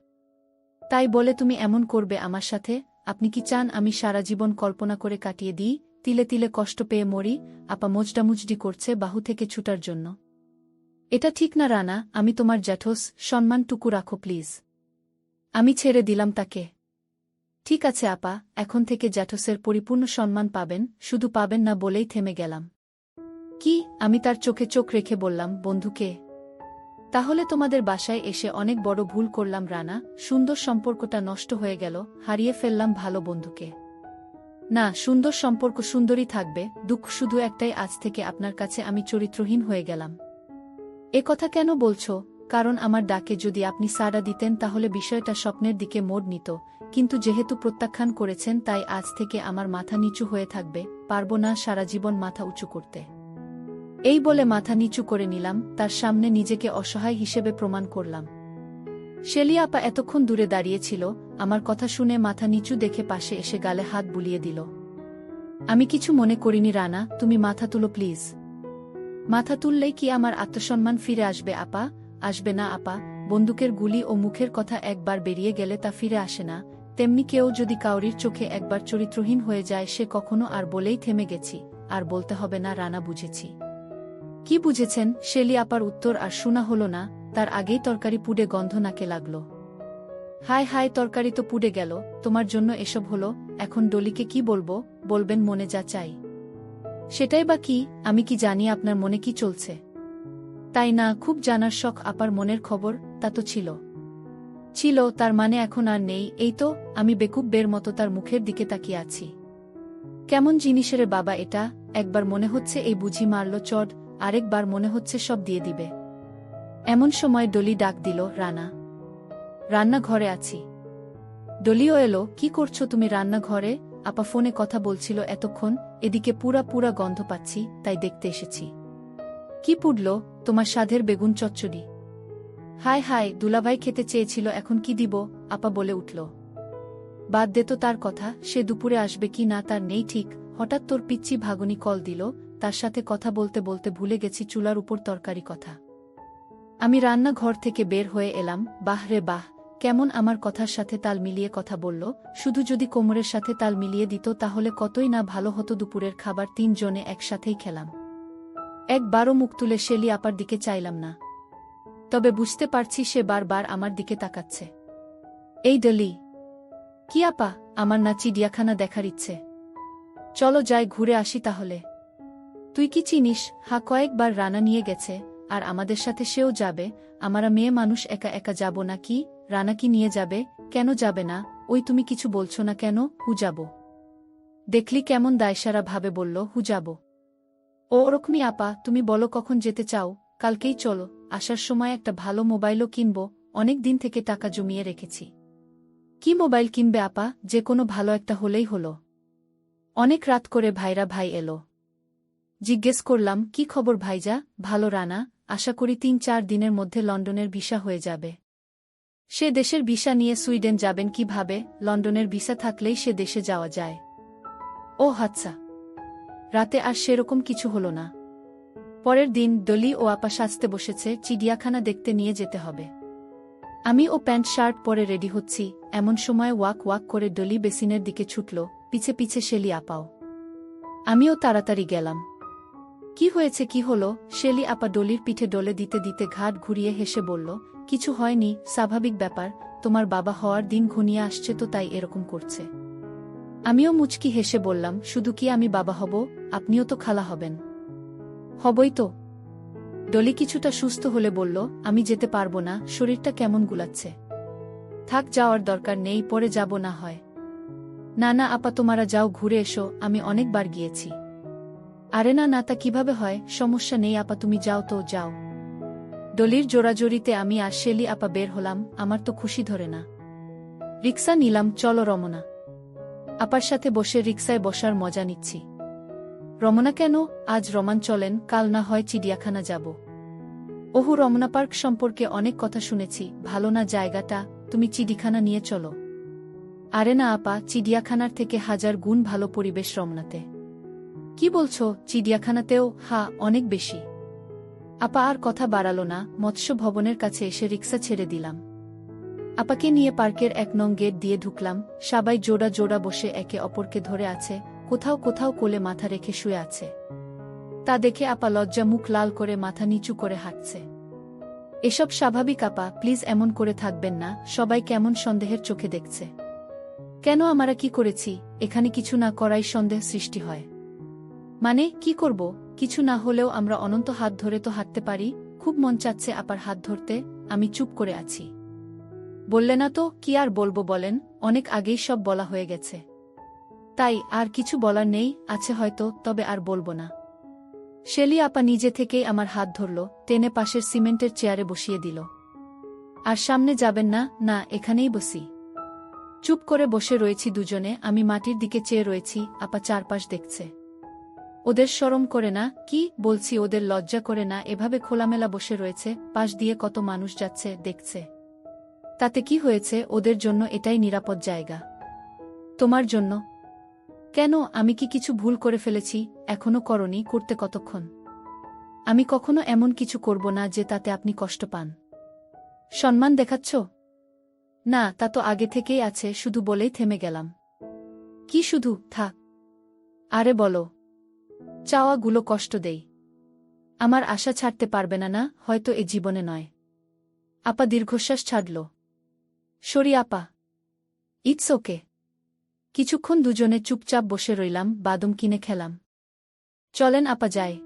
S1: তাই বলে তুমি এমন করবে আমার সাথে? আপনি কি চান আমি সারা জীবন কল্পনা করে কাটিয়ে দিই, তিলে তিলে কষ্ট পেয়ে মরি? আপা মোজডামুজডি করছে বাহু থেকে ছুটার জন্য। এটা ঠিক না রানা, আমি তোমার জ্যাঠোস, সম্মানটুকু রাখো প্লিজ। আমি ছেড়ে দিলাম তাকে। ঠিক আছে আপা, এখন থেকে জ্যাঠোসের পরিপূর্ণ সম্মান পাবেন, শুধু পাবেন না বলেই থেমে গেলাম। কি? আমি তার চোখে চোখ রেখে বললাম, বন্ধুকে? তাহলে তোমাদের বাসায় এসে অনেক বড় ভুল করলাম রানা, সুন্দর সম্পর্কটা নষ্ট হয়ে গেল, হারিয়ে ফেললাম ভালো বন্ধুকে। না, সুন্দর সম্পর্ক সুন্দরই থাকবে, দুঃখ শুধু একটাই, আজ থেকে আপনার কাছে আমি চরিত্রহীন হয়ে গেলাম। এ কথা কেন বলছো? কারণ আমার ডাকে যদি আপনি সাড়া দিতেন তাহলে বিষয়টা স্বপ্নের দিকে মোড় নিত, কিন্তু যেহেতু প্রত্যাখ্যান করেছেন তাই আজ থেকে আমার মাথা নিচু হয়ে থাকবে, পারবো না সারা জীবন মাথা উঁচু করতে। এই বলে মাথা নিচু করে নিলাম, তার সামনে নিজেকে অসহায় হিসেবে প্রমাণ করলাম। শেলি আপা এতক্ষণ দূরে দাঁড়িয়েছিল, আমার কথা শুনে মাথা নিচু দেখে পাশে এসে গালে হাত বুলিয়ে দিল। আমি কিছু মনে করিনি রানা, তুমি মাথা তুলো প্লিজ। মাথা তুললেই কি আমার আত্মসম্মান ফিরে আসবে আপা? আসবে না আপা, বন্দুকের গুলি ও মুখের কথা একবার বেরিয়ে গেলে তা ফিরে আসে না, তেমনি কেউ যদি কাউরির চোখে একবার চরিত্রহীন হয়ে যায় সে কখনো আর, বলেই থেমে গেছি। আর বলতে হবে না রানা, বুঝেছি। কি বুঝেছেন? শেলি আপার উত্তর আর শোনা হল না, তার আগেই তরকারি পুড়ে গন্ধ নাকে লাগল। হায় হায়, তরকারি তো পুড়ে গেল, তোমার জন্য এসব হলো। এখন ডলিকে কি বলবো? বলবেন মনে যা চাই। সেটাই বা কি? আমি কি জানি আপনার মনে কি চলছে? তাই না? খুব জানার শখ আপার মনের খবর। তা তো ছিল, তার মানে এখন আর নেই। এই তো, আমি বেকুব বের মতো তার মুখের দিকে তাকিয়ে আছি। কেমন জিনিসের বাবা এটা? একবার মনে হচ্ছে এই বুঝি মারল চড়, আরেকবার মনে হচ্ছে সব দিয়ে দিবে। এমন সময় ডলি ডাক দিল, রানা। রান্নাঘরে আছি। ডলিও এলো। কি করছো তুমি রান্নাঘরে? আপা ফোনে কথা বলছিল এতক্ষণ, এদিকে পুরা গন্ধ পাচ্ছি, তাই দেখতে এসেছি। কি পুড়ল? তোমার স্বাদের বেগুন চচ্চড়ি। হায় হায়, দুলাভাই খেতে চেয়েছিল, এখন কি দিব? আপা বলে উঠল। বাদ দে তো তার কথা, সে দুপুরে আসবে কি না তার নেই ঠিক। হঠাৎ তোর পিচ্চি ভাগনি কল দিল, তার সাথে কথা বলতে বলতে ভুলে গেছি চুলার উপর তরকারি কথা। আমি রান্নাঘর থেকে বের হয়ে এলাম। বাহ রে বাহ, কেমন আমার কথার সাথে তাল মিলিয়ে কথা বলল। শুধু যদি কোমরের সাথে তাল মিলিয়ে দিত তাহলে কতই না ভালো হতো। দুপুরের খাবার 3 জনে একসাথেই খেলাম। একবারও মুখ তুলে শেলি আপার দিকে চাইলাম না, তবে বুঝতে পারছি সে বারবার আমার দিকে তাকাচ্ছে। এই ডলি। কি আপা? আমার না চিড়িয়াখানা দেখার ইচ্ছে। চলো যাই, ঘুরে আসি তাহলে। তুই কি চিনিস? কয়েকবার রানা নিয়ে গেছে, আর আমাদের সাথে সেও যাবে। আমরা মেয়ে মানুষ একা একা যাব না কি? রানা কি নিয়ে যাবে? কেন যাবে না? ওই তুমি কিছু বলছো না কেন? হু যাব। দেখলি কেমন দায়সারা ভাবে বলল, হু যাব। ও ওরকমই আপা, তুমি বলো কখন যেতে চাও? কালকেই চলো। আসার সময় একটা ভালো মোবাইলও কিনব, অনেক দিন থেকে টাকা জমিয়ে রেখেছি। কি মোবাইল কিনবে আপা? যে কোনো ভালো একটা হলেই হলো। অনেক রাত করে ভাই এলো। জিজ্ঞেস করলাম, কি খবর ভাইজা? ভালো রানা, আশা করি ৩-৪ দিনের মধ্যে লন্ডনের ভিসা হয়ে যাবে। সে দেশের ভিসা নিয়ে সুইডেন যাবেন কিভাবে? লন্ডনের ভিসা থাকলেই সে দেশে যাওয়া যায়। ও আচ্ছা। রাতে আর সেরকম কিছু হলো না। পরের দিন ডলি ও আপা সাজতে বসেছে, চিড়িয়াখানা দেখতে নিয়ে যেতে হবে। আমি ও প্যান্ট শার্ট পরে রেডি হচ্ছি, এমন সময় ওয়াক করে ডলি বেসিনের দিকে ছুটল, পিছে পিছে শেলি আপাও। আমিও তাড়াতাড়ি গেলাম। কি হয়েছে, কি হলো? শেলি আপা ডলির পিঠে ডলে দিতে দিতে ঘাট ঘুরিয়ে হেসে বলল, কিছু হয়নি, স্বাভাবিক ব্যাপার, তোমার বাবা হওয়ার দিন ঘনিয়ে আসছে তো তাই এরকম করছে। আমিও মুচকি হেসে বললাম, শুধু কি আমি বাবা হব, আপনিও তো খালা হবেন। হবই তো। ডলি কিছুটা সুস্থ হলে বলল, আমি যেতে পারবো না, শরীরটা কেমন গুলাচ্ছে। থাক, যাওয়ার দরকার নেই, পরে যাব না হয়। না না আপা, তোমরা যাও, ঘুরে এসো, আমি অনেকবার গিয়েছি। আরে না না, তা কিভাবে হয়, সমস্যা নেই আপা, তুমি যাও তো, যাও। ডলির জোরাজোরিতে আমি আর শেলি আপা বের হলাম, আমার তো খুশি ধরে না। রিক্সা নিলাম, চলো রমনা। আপার সাথে বসে রিক্সায় বসার মজা নিচ্ছি। রমনা কেন? আজ রোমান চলেন, কাল না হয় চিড়িয়াখানা যাব। ওহু, রমনা পার্ক সম্পর্কে অনেক কথা শুনেছি, ভালো না জায়গাটা, তুমি চিড়িয়াখানা নিয়ে চলো। আরে না আপা, চিড়িয়াখানার থেকে 1000 গুণ ভালো পরিবেশ রমনাতে। কি বলছো, চিড়িয়াখানাতেও? হ্যাঁ, অনেক বেশি। আপা আর কথা বাড়ালো না, মৎস্য ভবনের কাছে এসে রিক্সা ছেড়ে দিলাম। আপাকে নিয়ে পার্কের 1 নং গেট দিয়ে ঢুকলাম, সবাই জোড়া জোড়া বসে একে অপরকে ধরে আছে, কোথাও কোথাও কোলে মাথা রেখে শুয়ে আছে। তা দেখে আপা লজ্জা মুখ লাল করে মাথা নিচু করে হাঁটছে। এসব স্বাভাবিক আপা, প্লিজ এমন করে থাকবেন না, সবাই কেমন সন্দেহের চোখে দেখছে। কেন, আমরা কি করেছি? এখানে কিছু না করাই সন্দেহ সৃষ্টি হয়। মানে, কি করব? কিছু না হলেও আমরা অনন্ত হাত ধরে তো হাঁটতে পারি। খুব মন চাচ্ছে আপার হাত ধরতে, আমি চুপ করে আছি। বললে না তো, কি আর বলবো বলেন, অনেক আগেই সব বলা হয়ে গেছে। তাই আর কিছু বলার নেই, আছে হয়তো, তবে আর বলবো না। শেলি আপা নিজে থেকেই আমার হাত ধরল, টেনে পাশের সিমেন্টের চেয়ারে বসিয়ে দিল। আর সামনে যাবেন না? না, এখানেই বসি। চুপ করে বসে রয়েছি দুজনে, আমি মাটির দিকে চেয়ে রয়েছি, আপা চারপাশ দেখছে। ওদের শরম করে না? কি বলছি, ওদের লজ্জা করে না? এভাবে খোলামেলা বসে রয়েছে, পাশ দিয়ে কত মানুষ যাচ্ছে, দেখছে। তাতে কি হয়েছে, ওদের জন্য এটাই নিরাপদ জায়গা। তোমার জন্য কেন? আমি কি কিছু ভুল করে ফেলেছি? এখনো করনি, করতে কতক্ষণ? আমি কখনো এমন কিছু করব না যে তাতে আপনি কষ্ট পান। সম্মান দেখাচ্ছ? না, তা তো আগে থেকেই আছে, শুধু বলেই থেমে গেলাম। কি শুধু? থাক। আরে বলো। চাওয়াগুলো কষ্ট দেই। আমার আশা ছাড়তে পারবে না? না, হয়তো এ জীবনে নয়। আপা দীর্ঘশ্বাস ছাড়ল। সরি আপা। It's okay. কিছুক্ষণ দুজনে চুপচাপ বসে রইলাম, বাদাম কিনে খেলাম। চলেন আপা যাই।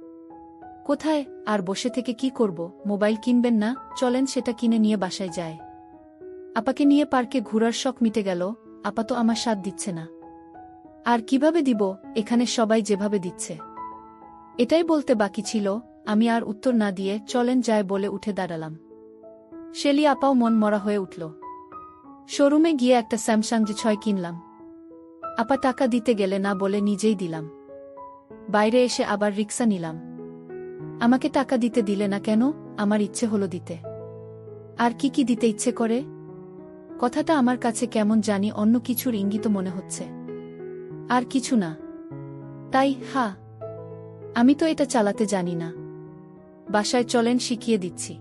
S1: কোথায়? আর বসে থেকে কি করব? মোবাইল কিনবেন না? চলেন সেটা কিনে নিয়ে বাসায় যায়। আপাকে নিয়ে পার্কে ঘোরার শখ মিটে গেল, আপা তো আমার সাথ দিচ্ছে না। আর কিভাবে দিব, এখানে সবাই যেভাবে দিচ্ছে। এটাই বলতে বাকি ছিল, আমি আর উত্তর না দিয়ে চলেন যায় বলে উঠে দাঁড়ালাম। শেলি আপাও মন মরা হয়ে উঠল। শোরুমে গিয়ে একটা স্যামসাং J6 কিনলাম। আপা টাকা দিতে গেলে না বলে নিজেই দিলাম। বাইরে এসে আবার রিক্সা নিলাম। আমাকে টাকা দিতে দিলে না কেন? আমার ইচ্ছে হলো দিতে। আর কি কি দিতে ইচ্ছে করে? কথাটা আমার কাছে কেমন জানি অন্য কিছুর ইঙ্গিত মনে হচ্ছে। আর কিছু না? তাই? হ্যাঁ। আমি তো এটা চালাতে জানি না। বাসায় চলেন, শিখিয়ে দিচ্ছি।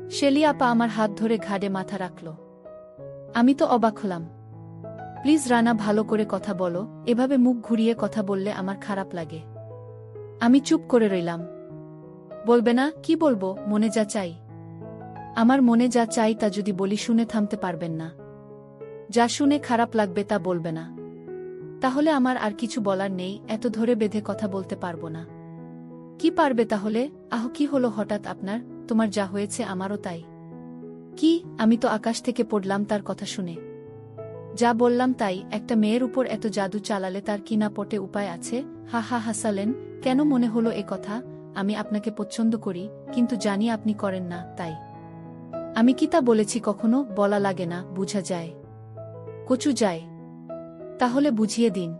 S1: শেলি আপা আমার হাত ধরে ঘাড়ে মাথা রাখল। আমি তো অবাক হলাম। প্লিজ রানা, ভালো করে কথা বলো, এভাবে মুখ ঘুরিয়ে কথা বললে আমার খারাপ লাগে। আমি চুপ করে রইলাম। বলবে না? কি বলবো? মনে যা চাই। আমার মনে যা চাই তা যদি বলি শুনে থামতে পারবেন না। যা শুনে খারাপ লাগবে তা বলবে না। তাহলে আমার আর কিছু বলার নেই, এত ধরে বেঁধে কথা বলতে পারবো না। কি পারবে তাহলে? আহ, কি হলো হঠাৎ আপনার? তোমার যা হয়েছে আমারও তাই। কি? আমি তো আকাশ থেকে পড়লাম তার কথা শুনে। যা বললাম তাই। একটা মেয়ের উপর এত জাদু চালালে তার কি না পটে উপায় আছে? হা হা হাসালেন। কেন মনে হলো এ কথা? আমি আপনাকে পছন্দ করি, কিন্তু জানি আপনি করেন না, তাই। আমি কি তা বলেছি কখনো? বলা লাগে না, বুঝা যায়। কচু যায়। তাহলে বুঝিয়ে দিন।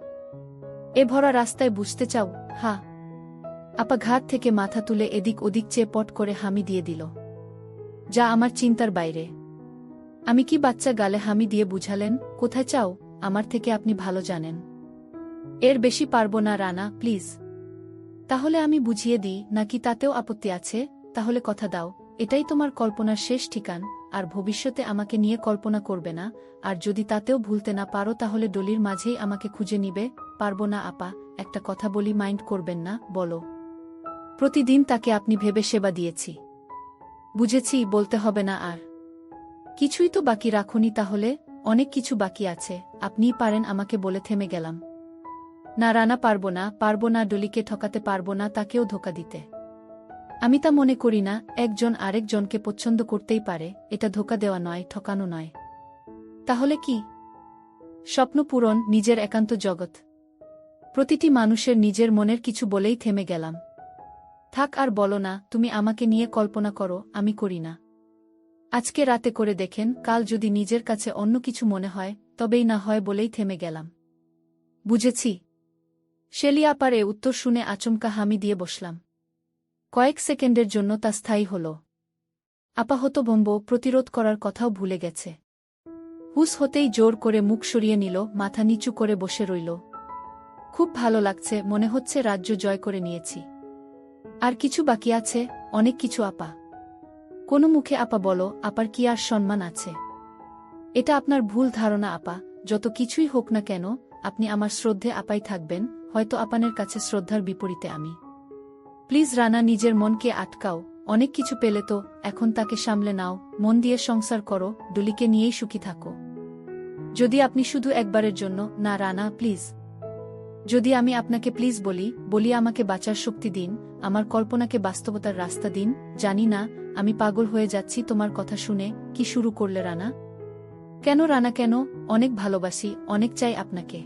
S1: এ ভরা রাস্তায় বুঝতে চাও? হা। আপা ঘাট থেকে মাথা তুলে এদিক ওদিক চেয়ে পট করে হামি দিয়ে দিল। যা আমার চিন্তার বাইরে। আমি কি বাচ্চা গালে হামি দিয়ে বুঝালেন, কোথায় চাও, আমার থেকে আপনি ভালো জানেন। এর বেশি পারবো না রানা, প্লিজ। তাহলে আমি বুঝিয়ে দিই, নাকি তাতেও আপত্তি আছে? তাহলে কথা দাও, এটাই তোমার কল্পনার শেষ ঠিকান, আর ভবিষ্যতে আমাকে নিয়ে কল্পনা করবে না। আর যদি তাতেও ভুলতে না পারো তাহলে ডলির মাঝেই আমাকে খুঁজে নিবে। পারবো না আপা, একটা কথা বলি, মাইন্ড করবেন না? বলো। প্রতিদিন তাকে আপনি ভেবে সেবা দিয়েছি। বুঝেছি, বলতে হবে না আর। কিছুই তো বাকি রাখুনি তাহলে? অনেক কিছু বাকি আছে, আপনিই পারেন আমাকে বলে থেমে গেলাম। না রানা, পারবো না, ডলিকে ঠকাতে পারবো না, তাকেও ধোকা দিতে। আমি তা মনে করি না। একজন আরেকজনকে পছন্দ করতেই পারে, এটা ধোকা দেওয়া নয়, ঠকানো নয়। তাহলে কি? স্বপ্ন পূরণ, নিজের একান্ত জগৎ। প্রতিটি মানুষের নিজের মনের কিছু বলেই থেমে গেলাম। থাক আর বলো না, তুমি আমাকে নিয়ে কল্পনা করো, আমি করি না। আজকে রাতে করে দেখেন, কাল যদি নিজের কাছে অন্য কিছু মনে হয় তবেই না হয় বলেই থেমে গেলাম। বুঝেছি। শেলি আপার এ উত্তর শুনে আচমকা হামি দিয়ে বসলাম। কয়েক সেকেন্ডের জন্য তা স্থায়ী হল। আপা হতভম্ব, প্রতিরোধ করার কথাও ভুলে গেছে। হুস হতেই জোর করে মুখ সরিয়ে নিল, মাথা নিচু করে বসে রইল। খুব ভালো লাগছে, মনে হচ্ছে রাজ্য জয় করে নিয়েছি। আর কিছু বাকি আছে? অনেক কিছু আপা। কোনো মুখে আপা বলো, আপার কি আর সম্মান আছে? এটা আপনার ভুল ধারণা আপা। যত কিছুই হোক না কেন, আপনি আমার শ্রদ্ধে আপাই থাকবেন, হয়তো আপানের কাছে শ্রদ্ধার বিপরীতে আমি। প্লিজ রানা, নিজের মনকে আটকাও। অনেক কিছু পেলে তো, এখন তাকে সামলে নাও, মন দিয়ে সংসার করো, ডলিকে নিয়েই সুখী থাকো। যদি আপনি শুধু একবারের জন্য, না রানা প্লিজ। যদি আমি আপনাকে প্লিজ বলি আমাকে বাঁচার শক্তি দিন, আমার কল্পনাকে বাস্তবতার রাস্তা দিন। জানি না, আমি পাগল হয়ে যাচ্ছি তোমার কথা শুনে। কি শুরু করলে রানা? কেন রানা কেন? অনেক ভালোবাসি, অনেক চাই আপনাকে।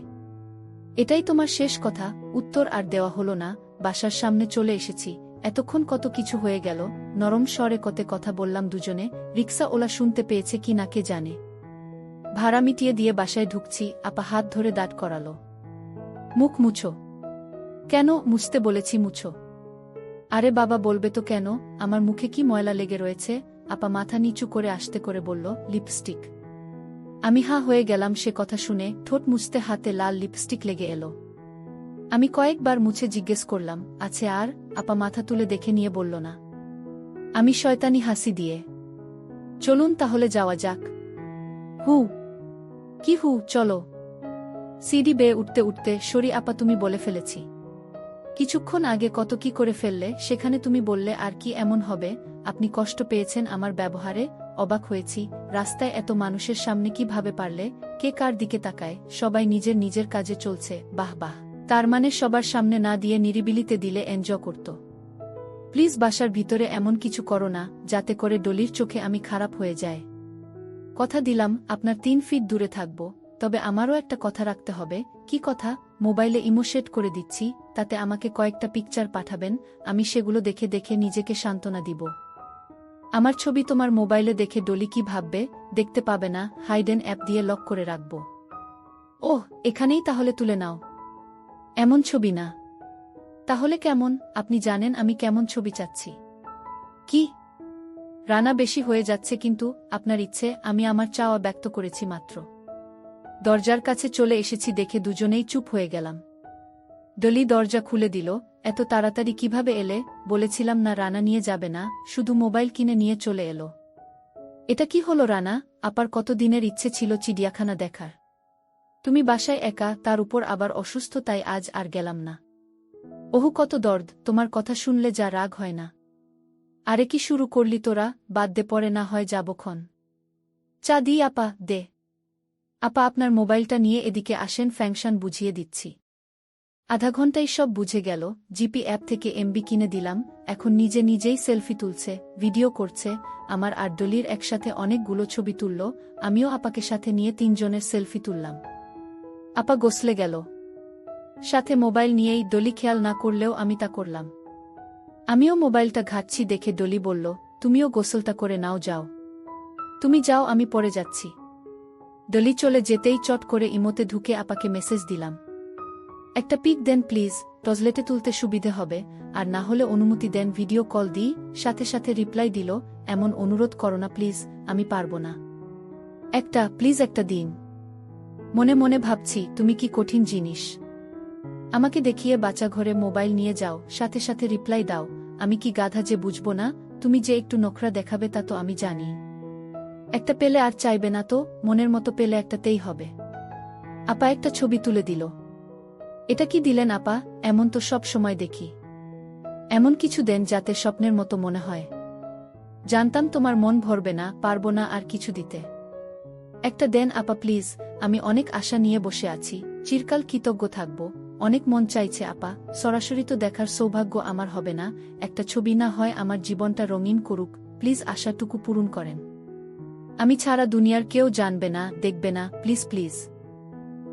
S1: এটাই তোমার শেষ কথা? উত্তর আর দেওয়া হলো না। বাসার সামনে চলে এসেছি। এতক্ষণ কত কিছু হয়ে গেল। নরম স্বরে কতে কথা বললাম দুজনে। রিক্সা ওলা শুনতে পেয়েছে কি না কে জানে। ভাড়া মিটিয়ে দিয়ে বাসায় ঢুকছি, আপা হাত ধরে দাঁড় করালো। মুখ মুছো। কেন? মুছতে বলেছি, মুছো। আরে বাবা, বলবে তো কেন, আমার মুখে কি ময়লা লেগে রয়েছে? আপা মাথা নিচু করে আস্তে করে বলল, লিপস্টিক। আমি হা হয়ে গেলাম সে কথা শুনে। ঠোঁট মুছতে হাতে লাল লিপস্টিক লেগে এলো। আমি কয়েকবার মুছে জিজ্ঞেস করলাম, আছে আর? আপা মাথা তুলে দেখে নিয়ে বলল, না। আমি শয়তানি হাসি দিয়ে, চলুন তাহলে যাওয়া যাক। হু? কি হু? চলো। সিঁড়ি বেয়ে উঠতে উঠতে, সরি আপা, তুমি বলে ফেলেছি। কিছুক্ষণ আগে কত কি করে ফেললে, সেখানে তুমি বললে আর কি এমন হবে? আপনি কষ্ট পেয়েছেন আমার ব্যবহারে? অবাক হয়েছি। রাস্তায় এত মানুষের সামনে কিভাবে পারলে? কে কার দিকে তাকায়? সবাই নিজের নিজের কাজে চলছে। বাহ বাহ। তার মানে সবার সামনে না দিয়ে নিরিবিলিতে দিলে এনজয় করত। প্লিজ বাসার ভিতরে এমন কিছু করো না, যাতে করে ডলির চোখে আমি খারাপ হয়ে যায়। কথা দিলাম, আপনার 3 ফিট দূরে থাকব। তবে আমারও একটা কথা রাখতে হবে। কি কথা? মোবাইলে ইমোশেট করে দিচ্ছি, তাতে আমাকে কয়েকটা পিকচার পাঠাবেন। আমি সেগুলো দেখে দেখে নিজেকে সান্ত্বনা দিব। আমার ছবি তোমার মোবাইলে দেখে ডলি কি ভাববে? দেখতে পাবে না, হাইডেন অ্যাপ দিয়ে লক করে রাখব। ওহ, এখানেই তাহলে তুলে নাও। এমন ছবি না। তাহলে কেমন? আপনি জানেন আমি কেমন ছবি চাচ্ছি। কি? রানা, বেশি হয়ে যাচ্ছে কিন্তু। আপনার ইচ্ছে, আমি আমার চাওয়া ব্যক্ত করেছি মাত্র। দরজার কাছে চলে এসেছি দেখে দুজনেই চুপ হয়ে গেলাম। ডলি দরজা খুলে দিল। এত তাড়াতাড়ি কিভাবে এলে? বলেছিলাম না রানা নিয়ে যাবে না, শুধু মোবাইল কিনে নিয়ে চলে এলো। এটা কি হলো রানা? আপার কত দিনের ইচ্ছে ছিল চিড়িয়াখানা দেখার। তুমি বাসায় একা, তার উপর আবার অসুস্থ, তাই আজ আর গেলাম না। ওহু, কত দর্দ! তোমার কথা শুনলে যা রাগ হয় না। আরে কি শুরু করলি তোরা? বাদ দে, পরে না হয় যাবক্ষণ। চা দিই আপা? দে। আপা, আপনার মোবাইলটা নিয়ে এদিকে আসেন, ফ্যাংশন বুঝিয়ে দিচ্ছি। আধা ঘন্টায় সব বুঝে গেল। জিপি অ্যাপ থেকে এমবি কিনে দিলাম। এখন নিজে নিজেই সেলফি তুলছে, ভিডিও করছে। আমার আর ডলির একসাথে অনেকগুলো ছবি তুলল। আমিও আপাকে সাথে নিয়ে 3 জনের সেলফি তুললাম। আপা গোসলে গেল সাথে মোবাইল নিয়েই। ডলি খেয়াল না করলেও আমি তা করলাম। আমিও মোবাইলটা ঘাঁটছি দেখে ডলি বলল, তুমিও গোসলটা করে নাও, যাও। তুমি যাও, আমি পরে যাচ্ছি। ডলি চলে যেতেই চট করে ইমোতে ঢুকে আপাকে মেসেজ দিলাম। একটা পিক দেন প্লিজ, টজলেটে তুলতে সুবিধে হবে, আর না হলে অনুমতি দেন ভিডিও কল দিই। সাথে সাথে রিপ্লাই দিল, এমন অনুরোধ করো না প্লিজ, আমি পারবো না। প্লিজ একটা দিন। মনে মনে ভাবছি, তুমি কি কঠিন জিনিস। আমাকে দেখিয়ে বাচ্চা ঘরে মোবাইল নিয়ে যাও, সাথে সাথে রিপ্লাই দাও। আমি কি গাধা যে বুঝবো না? তুমি যে একটু নখরা দেখাবে তা তো আমি জানি। একটা পেলে আর চাইবে না তো? মনের মতো পেলে একটাতেই হবে। আপা একটা ছবি তুলে দিল। এটা কি দিলেন আপা? এমন তো সব সময় দেখি। এমন কিছু দেন যাতে স্বপ্নের মতো মনে হয়। জানতাম তোমার মন ভরবে না, পারবো না আর কিছু দিতে। একটা দেন আপা প্লিজ, আমি অনেক আশা নিয়ে বসে আছি, চিরকাল কৃতজ্ঞ থাকব। অনেক মন চাইছে আপা, সরাসরি তো দেখার সৌভাগ্য আমার হবে না, একটা ছবি না হয় আমার জীবনটা রঙিন করুক, প্লিজ আশাটুকু পূরণ করেন। আমি ছাড়া দুনিয়ার কেউ জানবে না, দেখবে না, প্লিজ প্লিজ।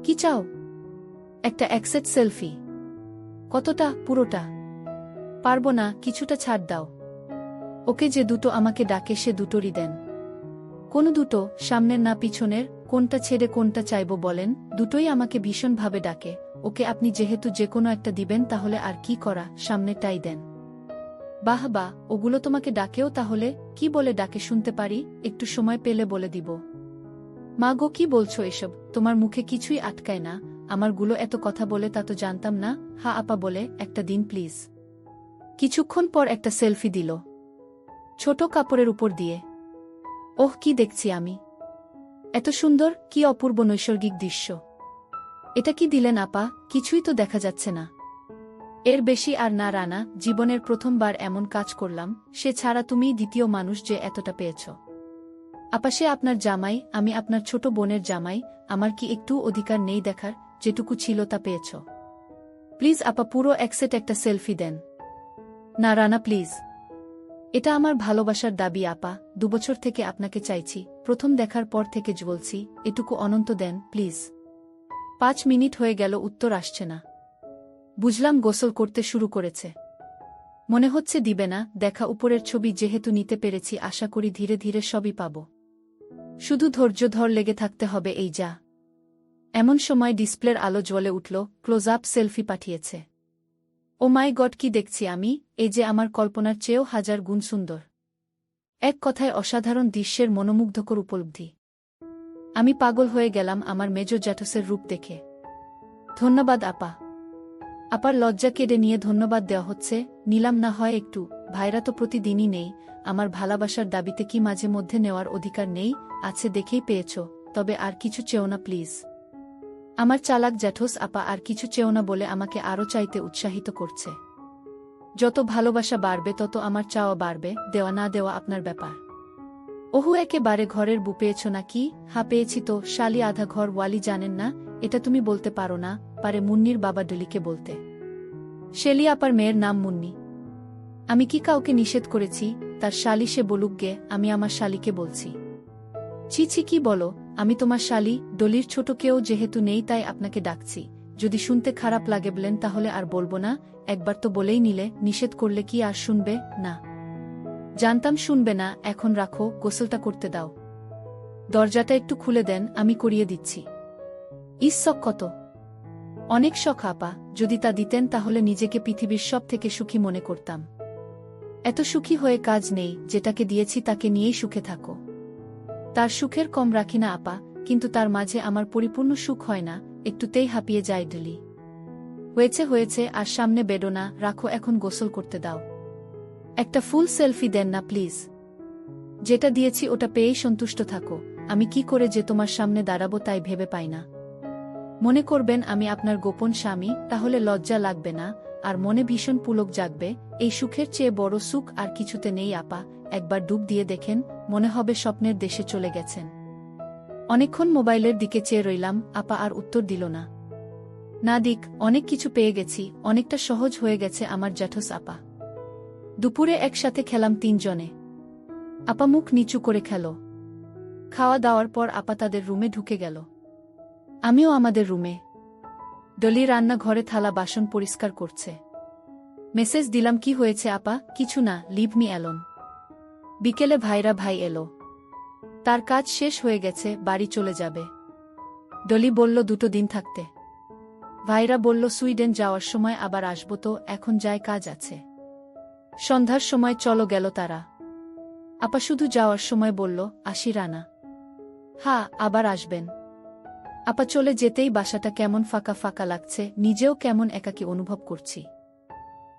S1: কি চাও? একটা অ্যাকসেপ্ট সেলফি। কতটা? পুরোটা? পারবো না, কিছুটা ছাড় দাও। ওকে যে দুটো আমাকে ডাকে সে দুটোরই দেন। কোন দুটো? সামনের না পিছনের? কোনটা ছেড়ে কোনটা চাইবো বলেন? দুটোই আমাকে ভীষণভাবে ডাকে। ওকে আপনি যেহেতু যে কোনো একটা দিবেন তাহলে আর কি করা, সামনেটাই দেন। বাহ বাহ, ওগুলো তোমাকে ডাকেও তাহলে? কি বলে ডাকে শুনতে পারি? একটু সময় পেলে বলে দিব। মা গো, কি বলছো এসব? তোমার মুখে কিছুই আটকায় না। আমার গুলো এত কথা বলে তা তো জানতাম না। হা আপা বলে, একটা দিন প্লিজ। কিছুক্ষণ পর একটা সেলফি দিল, ছোট কাপড়ের উপর দিয়ে। ওহ, কি দেখছি আমি! এত সুন্দর, কি অপূর্ব নৈসর্গিক দৃশ্য। এটা কি দিলেন আপা? কিছুই তো দেখা যাচ্ছে না। এর বেশি আর না রানা, জীবনের প্রথমবার এমন কাজ করলাম, সে ছাড়া তুমিই দ্বিতীয় মানুষ যে এতটা পেয়েছ। আপা সে আপনার জামাই, আমি আপনার ছোট বোনের জামাই, আমার কি একটু অধিকার নেই দেখার? যেটুকু ছিল তা পেয়েছ। প্লিজ আপা পুরো একসেট একটা সেলফি দেন। না রানা প্লিজ। এটা আমার ভালোবাসার দাবি আপা, 2 বছর থেকে আপনাকে চাইছি, প্রথম দেখার পর থেকে বলছি, এটুকু অনন্ত দেন প্লিজ। 5 মিনিট হয়ে গেল, উত্তর আসছে না। বুঝলাম গোসল করতে শুরু করেছে। মনে হচ্ছে দিবে না। দেখা উপরের ছবি যেহেতু নিতে পেরেছি, আশা করি ধীরে ধীরে সবই পাব। শুধু ধৈর্য ধর, লেগে থাকতে হবে এই যা। এমন সময় ডিসপ্লের আলো জ্বলে উঠল, ক্লোজ আপ সেলফি পাঠিয়েছে। ও মাই গড, কি দেখছি আমি! এ যে আমার কল্পনার চেয়েও 1000 গুণ সুন্দর। এক কথায় অসাধারণ দৃশ্যের মনোমুগ্ধকর উপলব্ধি। আমি পাগল হয়ে গেলাম আমার মেজর জ্যাঠসের রূপ দেখে। ধন্যবাদ আপা। আপার লজ্জা কেড়ে নিয়ে ধন্যবাদ দেওয়া হচ্ছে। নিলাম না হয় একটু? ভাইরা তো প্রতিদিনই নেই। আমার ভালোবাসার দাবিতে কি মাঝে মধ্যে নেওয়ার অধিকার নেই? আছে দেখেই পেয়েছ, তবে আর কিছু চেও না প্লিজ। আমার চালাক জ্যাঠস আপা আর কিছু চেও না বলে আমাকে আরও চাইতে উৎসাহিত করছে। যত ভালোবাসা বাড়বে তত আমার চাওয়া বাড়বে, দেওয়া না দেওয়া আপনার ব্যাপার। ওহু, একেবারে ঘরের বু পেয়েছ নাকি? হা পেয়েছি তো, শালি আধা ঘর ওয়ালি জানেন না? এটা তুমি বলতে পারো না, পারে মুন্নির বাবা ডলিকে বলতে। শেলি আপার মেয়ের নাম মুন্নি। আমি কি কাউকে নিষেধ করেছি? তার শালি সে বলুক গে, আমি আমার শালিকে বলছি। ছি ছি, কি বলো? আমি তোমার শালি, ডলির ছোট কেউ যেহেতু নেই তাই আপনাকে ডাকছি। যদি শুনতে খারাপ লাগে বলেন তাহলে আর বলবো না। একবার তো বলেই নিলে, নিষেধ করলে কি আর শুনবে? না, জানতাম শুনবে না। এখন রাখো, গোসলটা করতে দাও। দরজাটা একটু খুলে দেন, আমি করিয়ে দিচ্ছি। শখ কত! অনেক শখ আপা, যদি তা দিতেন তাহলে নিজেকে পৃথিবীর সব থেকে সুখী মনে করতাম। এত সুখী হয়ে কাজ নেই, যেটাকে দিয়েছি তাকে নিয়েই সুখে থাকো। তার সুখের কম রাখি না আপা, কিন্তু তার মাঝে আমার পরিপূর্ণ সুখ হয় না, একটুতেই হাঁপিয়ে যায় ডলি। হয়েছে হয়েছে, আর সামনে বেডো না, রাখো, এখন গোসল করতে দাও। একটা ফুল সেলফি দেন না প্লিজ। যেটা দিয়েছি ওটা পেয়েই সন্তুষ্ট থাকো। আমি কি করে যে তোমার সামনে দাঁড়াবো তাই ভেবে পাই না। মনে করবেন আমি আপনার গোপন স্বামী, তাহলে লজ্জা লাগবে না, আর মনে ভীষণ পুলক জাগবে। এই সুখের চেয়ে বড় সুখ আর কিছুতে নেই আপা। একবার ডুব দিয়ে দেখেন, মনে হবে স্বপ্নের দেশে চলে গেছেন। অনেকক্ষণ মোবাইলের দিকে চেয়ে রইলাম, আপা আর উত্তর দিল না। না দিক, অনেক কিছু পেয়ে গেছি, অনেকটা সহজ হয়ে গেছে আমার জ্যাঠস আপা। দুপুরে একসাথে খেলাম 3 জনে। আপা মুখ নিচু করে খেল। খাওয়া দাওয়ার পর আপা তাদের রুমে ঢুকে গেল। আমিও আমাদের রুমে। ডলি রান্নাঘরে থালা বাসন পরিষ্কার করছে। মেসেজ দিলাম, কি হয়েছে আপা? কিছু না, লিভ মি অ্যালোন। বিকেলে ভাই এলো। তার কাজ শেষ হয়ে গেছে, বাড়ি চলে যাবে। ডলি বলল 2 দিন থাকতে। ভাইরা বলল সুইডেন যাওয়ার সময় আবার আসবো, তো এখন যায়, কাজ আছে। সন্ধ্যার সময় চলো গেল তারা। আপা শুধু যাওয়ার সময় বলল, আসি রানা। হ্যাঁ, আবার আসবেন। আপা চলে যেতেই বাসাটা কেমন ফাঁকা ফাঁকা লাগছে, নিজেও কেমন একাকী অনুভব করছি।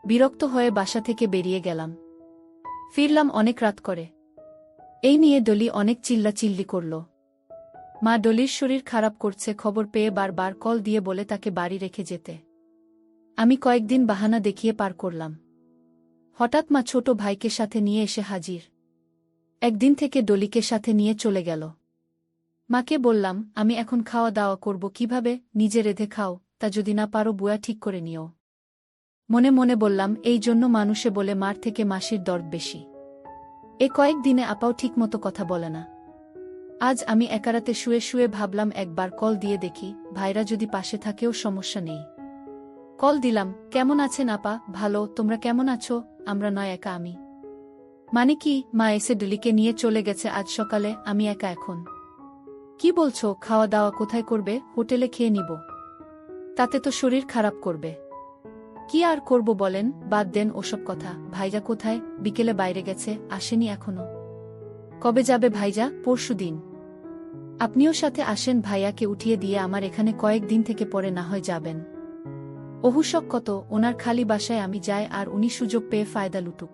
S1: বিরক্ত হয়ে বাসা থেকে বেরিয়ে গেলাম। ফিরলাম অনেক রাত করে। এই নিয়ে ডলি অনেক চিল্লাচিল্লি করল। মা ডলির শরীর খারাপ করছে খবর পেয়ে বারবার কল দিয়ে বলে তাকে বাড়ি রেখে যেতে। আমি কয়েকদিন বাহানা দেখিয়ে পার করলাম। হঠাৎ মা ছোট ভাইকে সাথে নিয়ে এসে হাজির। একদিন থেকে ডলিকে সাথে নিয়ে চলে গেল। মাকে বললাম, আমি এখন খাওয়া দাওয়া করব কিভাবে, নিজে রেঁধে খাও, তা যদি না পারো বুয়া ঠিক করে নিও। মনে মনে বললাম, এই জন্য মানুষে বলে মার থেকে মাসির দরদ বেশি। এ কয়েকদিনে আপাও ঠিকমতো কথা বলে না। আজ আমি একারাতে শুয়ে শুয়ে ভাবলাম একবার কল দিয়ে দেখি, ভাইরা যদি পাশে থাকেও সমস্যা নেই। কল দিলাম, কেমন আছেন আপা? ভালো, তোমরা কেমন আছো? আমরা নয় একা আমি। মানে কি? মা এসে ডলিকে নিয়ে চলে গেছে আজ সকালে, আমি একা এখন। কি বলছো? খাওয়া দাওয়া কোথায় করবে? হোটেলে খেয়ে নিব। তাতে তো শরীর খারাপ করবে। কি আর করব বলেন, বাদ দেন ওসব কথা। ভাইজা কোথায়? বিকেলে বাইরে গেছে, আসেনি এখনো। কবে যাবে ভাইজা? পরশুদিন। আপনিও সাথে আসেন, ভাইয়াকে উঠিয়ে দিয়ে আমার এখানে কয়েকদিন থেকে পরে না হয় যাবেন। অহুশক কত, ওনার খালি বাসায় আমি যাই আর উনি সুযোগ পেয়ে ফায়দা লুটুক।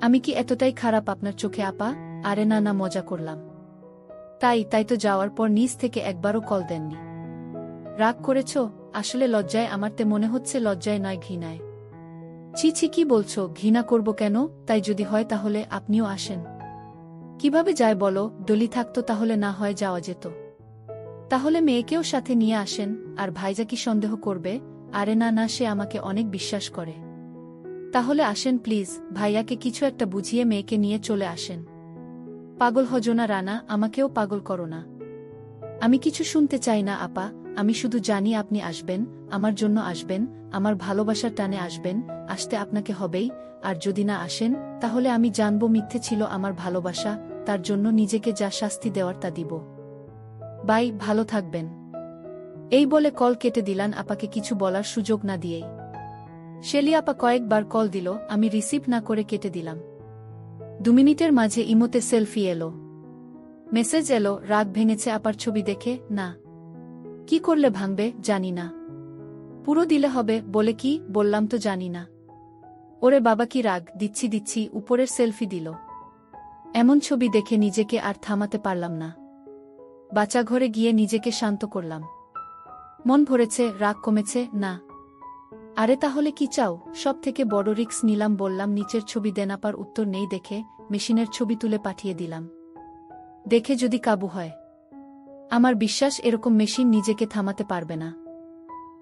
S1: আমি কি এতটাই খারাপ আপনার চোখে আপা? আরে না না, মজা করলাম। তাই তো যাওয়ার পর নিজ থেকে একবারও কল দেননি। রাগ করেছ? আসলে লজ্জায়, আমার তে মনে হচ্ছে লজ্জায় নয়, ঘৃণায়। ছি ছি, কি বলছো? ঘৃণা করব কেন? তাই যদি হয় তাহলে আপনিও আসেন। কিভাবে যায় বলো? ডলি থাকতো তাহলে না হয় যাওয়া যেত। তাহলে মেয়েকেও সাথে নিয়ে আসেন। আর ভাইজা কি সন্দেহ করবে? আরে না না, সে আমাকে অনেক বিশ্বাস করে। তাহলে আসেন প্লিজ, ভাইয়াকে কিছু একটা বুঝিয়ে মেয়েকে নিয়ে চলে আসেন। পাগল হজো না রানা, আমাকেও পাগল করো না। আমি কিছু শুনতে চাই না আপা, আমি শুধু জানি আপনি আসবেন, আমার জন্য আসবেন, আমার ভালোবাসার টানে আসবেন। আসতে আপনাকে হবেই, আর যদি না আসেন তাহলে আমি জানব মিথ্যে ছিল আমার ভালোবাসা, তার জন্য নিজেকে যা শাস্তি দেওয়ার তা দিব। বাই, ভালো থাকবেন। এই বলে কল কেটে দিলাম আপাকে কিছু বলার সুযোগ না দিয়েই। শেলি আপা কয়েকবার কল দিল, আমি রিসিভ না করে কেটে দিলাম। 2 মিনিটের মাঝে ইমোতে সেলফি এলো। মেসেজ এলো, রাগ ভেঙেছে আপার ছবি দেখে? না। কি করলে ভাঙবে জানি না। পুরো দিলে হবে বলে কি বললাম তো জানি না। ওরে বাবা, কি রাগ! দিচ্ছি উপরের সেলফি দিল। এমন ছবি দেখে নিজেকে আর থামাতে পারলাম না। বাচ্চা ঘরে গিয়ে নিজেকে শান্ত করলাম। মন ভরেছে, রাগ কমেছে না। আরে তাহলে কি চাও? সব থেকে বড় রিস্ক নিলাম, বললাম নিচের ছবি দেন। আপার উত্তর নেই দেখে মেশিনের ছবি তুলে পাঠিয়ে দিলাম। দেখে যদি কাবু হয়। আমার বিশ্বাস এরকম মেশিন নিজেকে থামাতে পারবে না।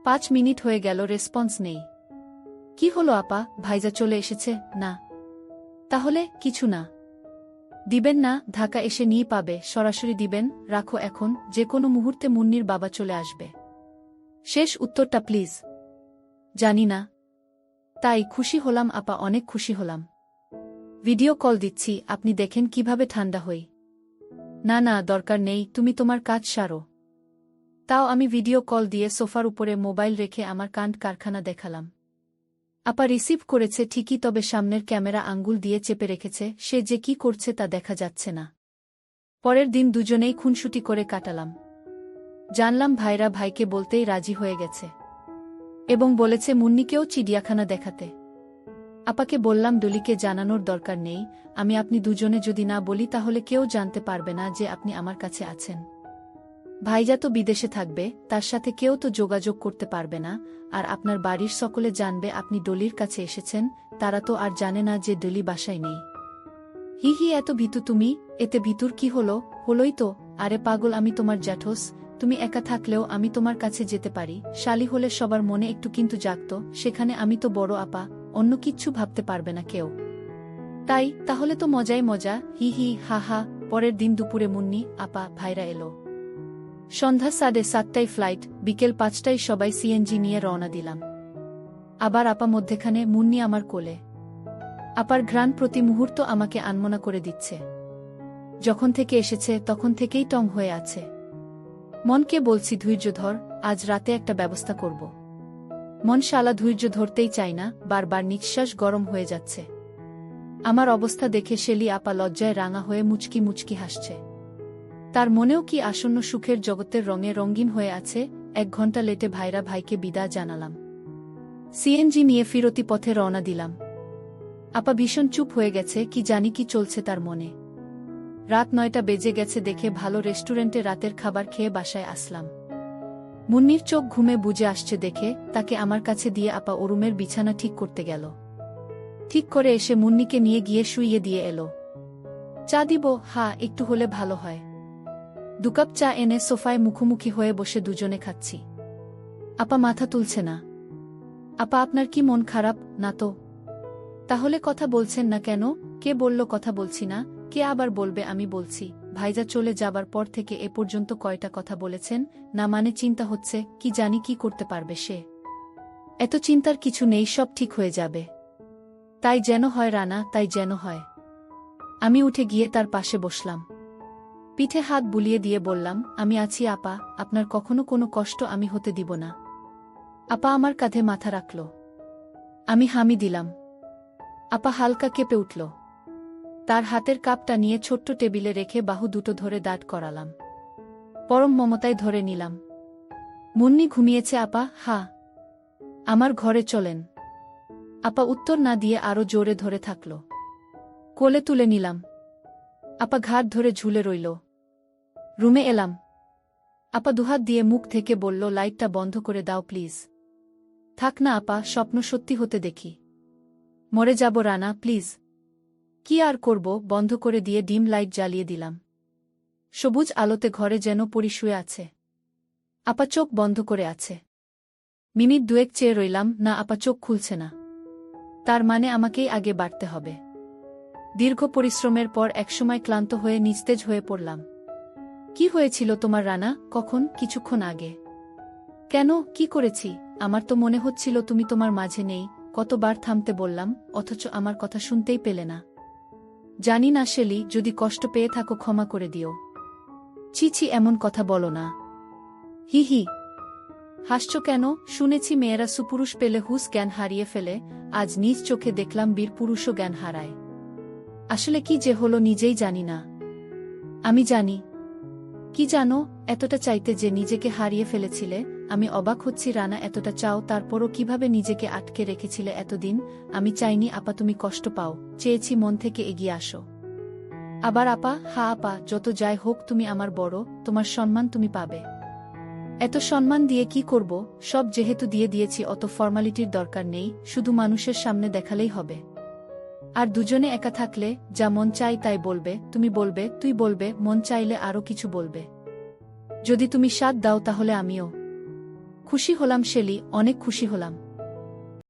S1: 5 মিনিট হয়ে গেল, রেসপন্স নেই। কি হলো আপা? ভাইজা চলে এসেছে? না। তাহলে কিছু না। দিবেন না? ঢাকা এসে নিয়ে পাবে, সরাসরি দিবেন। রাখো এখন, যে কোনো মুহূর্তে মুন্নির বাবা চলে আসবে। শেষ উত্তরটা প্লিজ। জানি না। তাই খুশি হলাম আপা, অনেক খুশি হলাম। ভিডিও কল দিচ্ছি, আপনি দেখেন কিভাবে ঠান্ডা হই। না না, দরকার নেই, তুমি তোমার কাজ সারো। তাও আমি ভিডিও কল দিয়ে সোফার উপরে মোবাইল রেখে আমার কাণ্ড কারখানা দেখালাম। আপা রিসিভ করেছে ঠিকই, তবে সামনের ক্যামেরা আঙ্গুল দিয়ে চেপে রেখেছে, সে যে কি করছে তা দেখা যাচ্ছে না। পরের দিন দুজনেই খুনসুটি করে কাটালাম। জানলাম ভাইরা ভাইকে বলতেই রাজি হয়ে গেছে এবং বলেছে মুন্নিকেও চিড়িয়াখানা দেখাতে। আপাকে বললাম ডলিকে জানানোর দরকার নেই, আপনি দুজনে যদি না বলি তাহলে কেউ জানতে পারবে না যে আপনি আমার কাছে আছেন। ভাইজা তো বিদেশে থাকবে, তার সাথে কেউ তো যোগাযোগ করতে পারবে না। আর আপনার বাড়ির সকলে জানবে আপনি ডলির কাছে এসেছেন, তারা তো আর জানে না যে ডলি বাসায় নেই। হি হি, এত ভীতু তুমি? এতে ভীতুর কি হলো? হলোই তো। আরে পাগল, আমি তোমার জ্যাঠোস, তুমি একা থাকলেও আমি তোমার কাছে যেতে পারি। শালি হলে সবার মনে একটু কিন্তু জাগত, সেখানে আমি তো বড় আপা, অন্য কিচ্ছু ভাবতে পারবে না কেউ। তাই তাহলে তো মজাই মজা, হি হি হা হা। পরের দিন দুপুরে মুন্নি, আপা, ভাইরা এলো। সন্ধ্যা 7:30টায় ফ্লাইট, বিকেল 5টায় সবাই সিএনজি নিয়ে রওনা দিলাম। আবার আপা মধ্যেখানে, মুন্নি আমার কোলে। আপার ঘ্রাণ প্রতি মুহূর্ত আমাকে আনমনা করে দিচ্ছে। যখন থেকে এসেছে তখন থেকেই টং হয়ে আছে। মনকে বলছি ধৈর্য ধর, আজ রাতে একটা ব্যবস্থা করব। মন শালা ধৈর্য ধরতেই চায় না, বারবার নিঃশ্বাস গরম হয়ে যাচ্ছে। আমার অবস্থা দেখে শেলি আপা লজ্জায় রাঙা হয়ে মুচকি মুচকি হাসছে। তার মনেও কি আসন্ন সুখের জগতের রঙে রঙিন হয়ে আছে। 1 ঘন্টা লেটে ভাইরা ভাইকে বিদায় জানালাম। সিএনজি নিয়ে ফিরতি পথে রওনা দিলাম। আপা ভীষণ চুপ হয়ে গেছে, কি জানি কি চলছে তার মনে। রাত 9টা বেজে গেছে দেখে ভালো রেস্টুরেন্টে রাতের খাবার খেয়ে বাসায় আসলাম। মুন্নির চোখ ঘুমে বুজে আসছে দেখে তাকে আমার কাছে দিয়ে আপা ও রুমের বিছানা ঠিক করতে গেল। ঠিক করে এসে মুন্নিকে নিয়ে গিয়ে শুইয়ে দিয়ে এলো। চা দিব? হ্যাঁ, একটু হলে ভালো হয়। 2 কাপ চা এনে সোফায় মুখোমুখি হয়ে বসে দুজনে খাচ্ছি। আপা মাথা তুলছে না। আপা আপনার কি মন খারাপ? না তো। তাহলে কথা বলছেন না কেন? কে বলল কথা বলছি না? কে আবার বলবে আমি বলছি? ভাইজা চলে যাবার পর থেকে এ পর্যন্ত কয়টা কথা বলেছেন? না মানে চিন্তা হচ্ছে, কি জানি কি করতে পারবে সে। এত চিন্তার কিছু নেই, সব ঠিক হয়ে যাবে। তাই যেন হয় রানা, তাই যেন হয়। আমি উঠে গিয়ে তার পাশে বসলাম। পিঠে হাত বুলিয়ে দিয়ে বললাম, আমি আছি আপা, আপনার কখনো কোনো কষ্ট আমি হতে দিব না। আপা আমার কাঁধে মাথা রাখল। আমি হামি দিলাম। আপা হালকা কেঁপে উঠল। তার হাতের কাপটা নিয়ে ছোট্ট টেবিলে রেখে বাহু দুটো ধরে দাঁড় করালাম। পরম মমতায় ধরে নিলাম। মুন্নি ঘুমিয়েছে আপা? হ্যাঁ। আমার ঘরে চলেন। আপা উত্তর না দিয়ে আরো জোরে ধরে থাকল। কোলে তুলে নিলাম। আপা ঘাট ধরে ঝুলে রইল। রুমে এলাম। আপা দুহাত দিয়ে মুখ থেকে বলল, লাইটটা বন্ধ করে দাও প্লিজ। থাক না আপা, স্বপ্ন সত্যি হতে দেখি। মরে যাব রানা, প্লিজ। কি আর করব, বন্ধ করে দিয়ে ডিম লাইট জ্বালিয়ে দিলাম। সবুজ আলোতে ঘরে যেন পরি শুয়ে আছে। আপা চোখ বন্ধ করে আছে। মিনিট 2 চেয়ে রইলাম, না আপা চোখ খুলছে না। তার মানে আমাকেই আগে বাড়তে হবে। দীর্ঘ পরিশ্রমের পর একসময় ক্লান্ত হয়ে নিস্তেজ হয়ে পড়লাম। কি হয়েছিল তোমার রানা? কখন? কিছুক্ষণ আগে। কেন? কি করেছি? আমার তো মনে হচ্ছিল তুমি তোমার মাঝে নেই। কতবার থামতে বললাম, অথচ আমার কথা শুনতেই পেলে না। জানি না শেলি, যদি কষ্ট পেয়ে থাকো ক্ষমা করে দিও। ছি ছি, এমন কথা বলো না। হি হি। হাসছ কেন? শুনেছি মেয়েরা সুপুরুষ পেলে হুঁশ জ্ঞান হারিয়ে ফেলে, আজ নিজ চোখে দেখলাম বীর পুরুষও জ্ঞান হারায়। আসলে কি যে হলো নিজেই জানি না। আমি জানি। কি জানো? এতটা চাইতে যে নিজেকে হারিয়ে ফেলেছিলে। আমি অবাক হচ্ছি রানা, এতটা চাও তারপরও কিভাবে নিজেকে আটকে রেখেছিলে এতদিন। আমি চাইনি আপা তুমি কষ্ট পাও, চেয়েছি মন থেকে এগিয়ে আসো। আবার আপা? হ্যাঁ আপা, যত যাই হোক তুমি আমার বড়, তোমার সম্মান তুমি পাবে। এত সম্মান দিয়ে কি করব? সব যেহেতু দিয়ে দিয়েছি, অত ফর্মালিটির দরকার নেই, শুধু মানুষের সামনে দেখালেই হবে। আর দুজনে একা থাকলে যা মন চাই তাই বলবে, তুমি বলবে, তুই বলবে, মন চাইলে আরও কিছু বলবে। যদি তুমি সাথ দাও তাহলে আমিও খুশি হলাম শেলি, অনেক খুশি হলাম।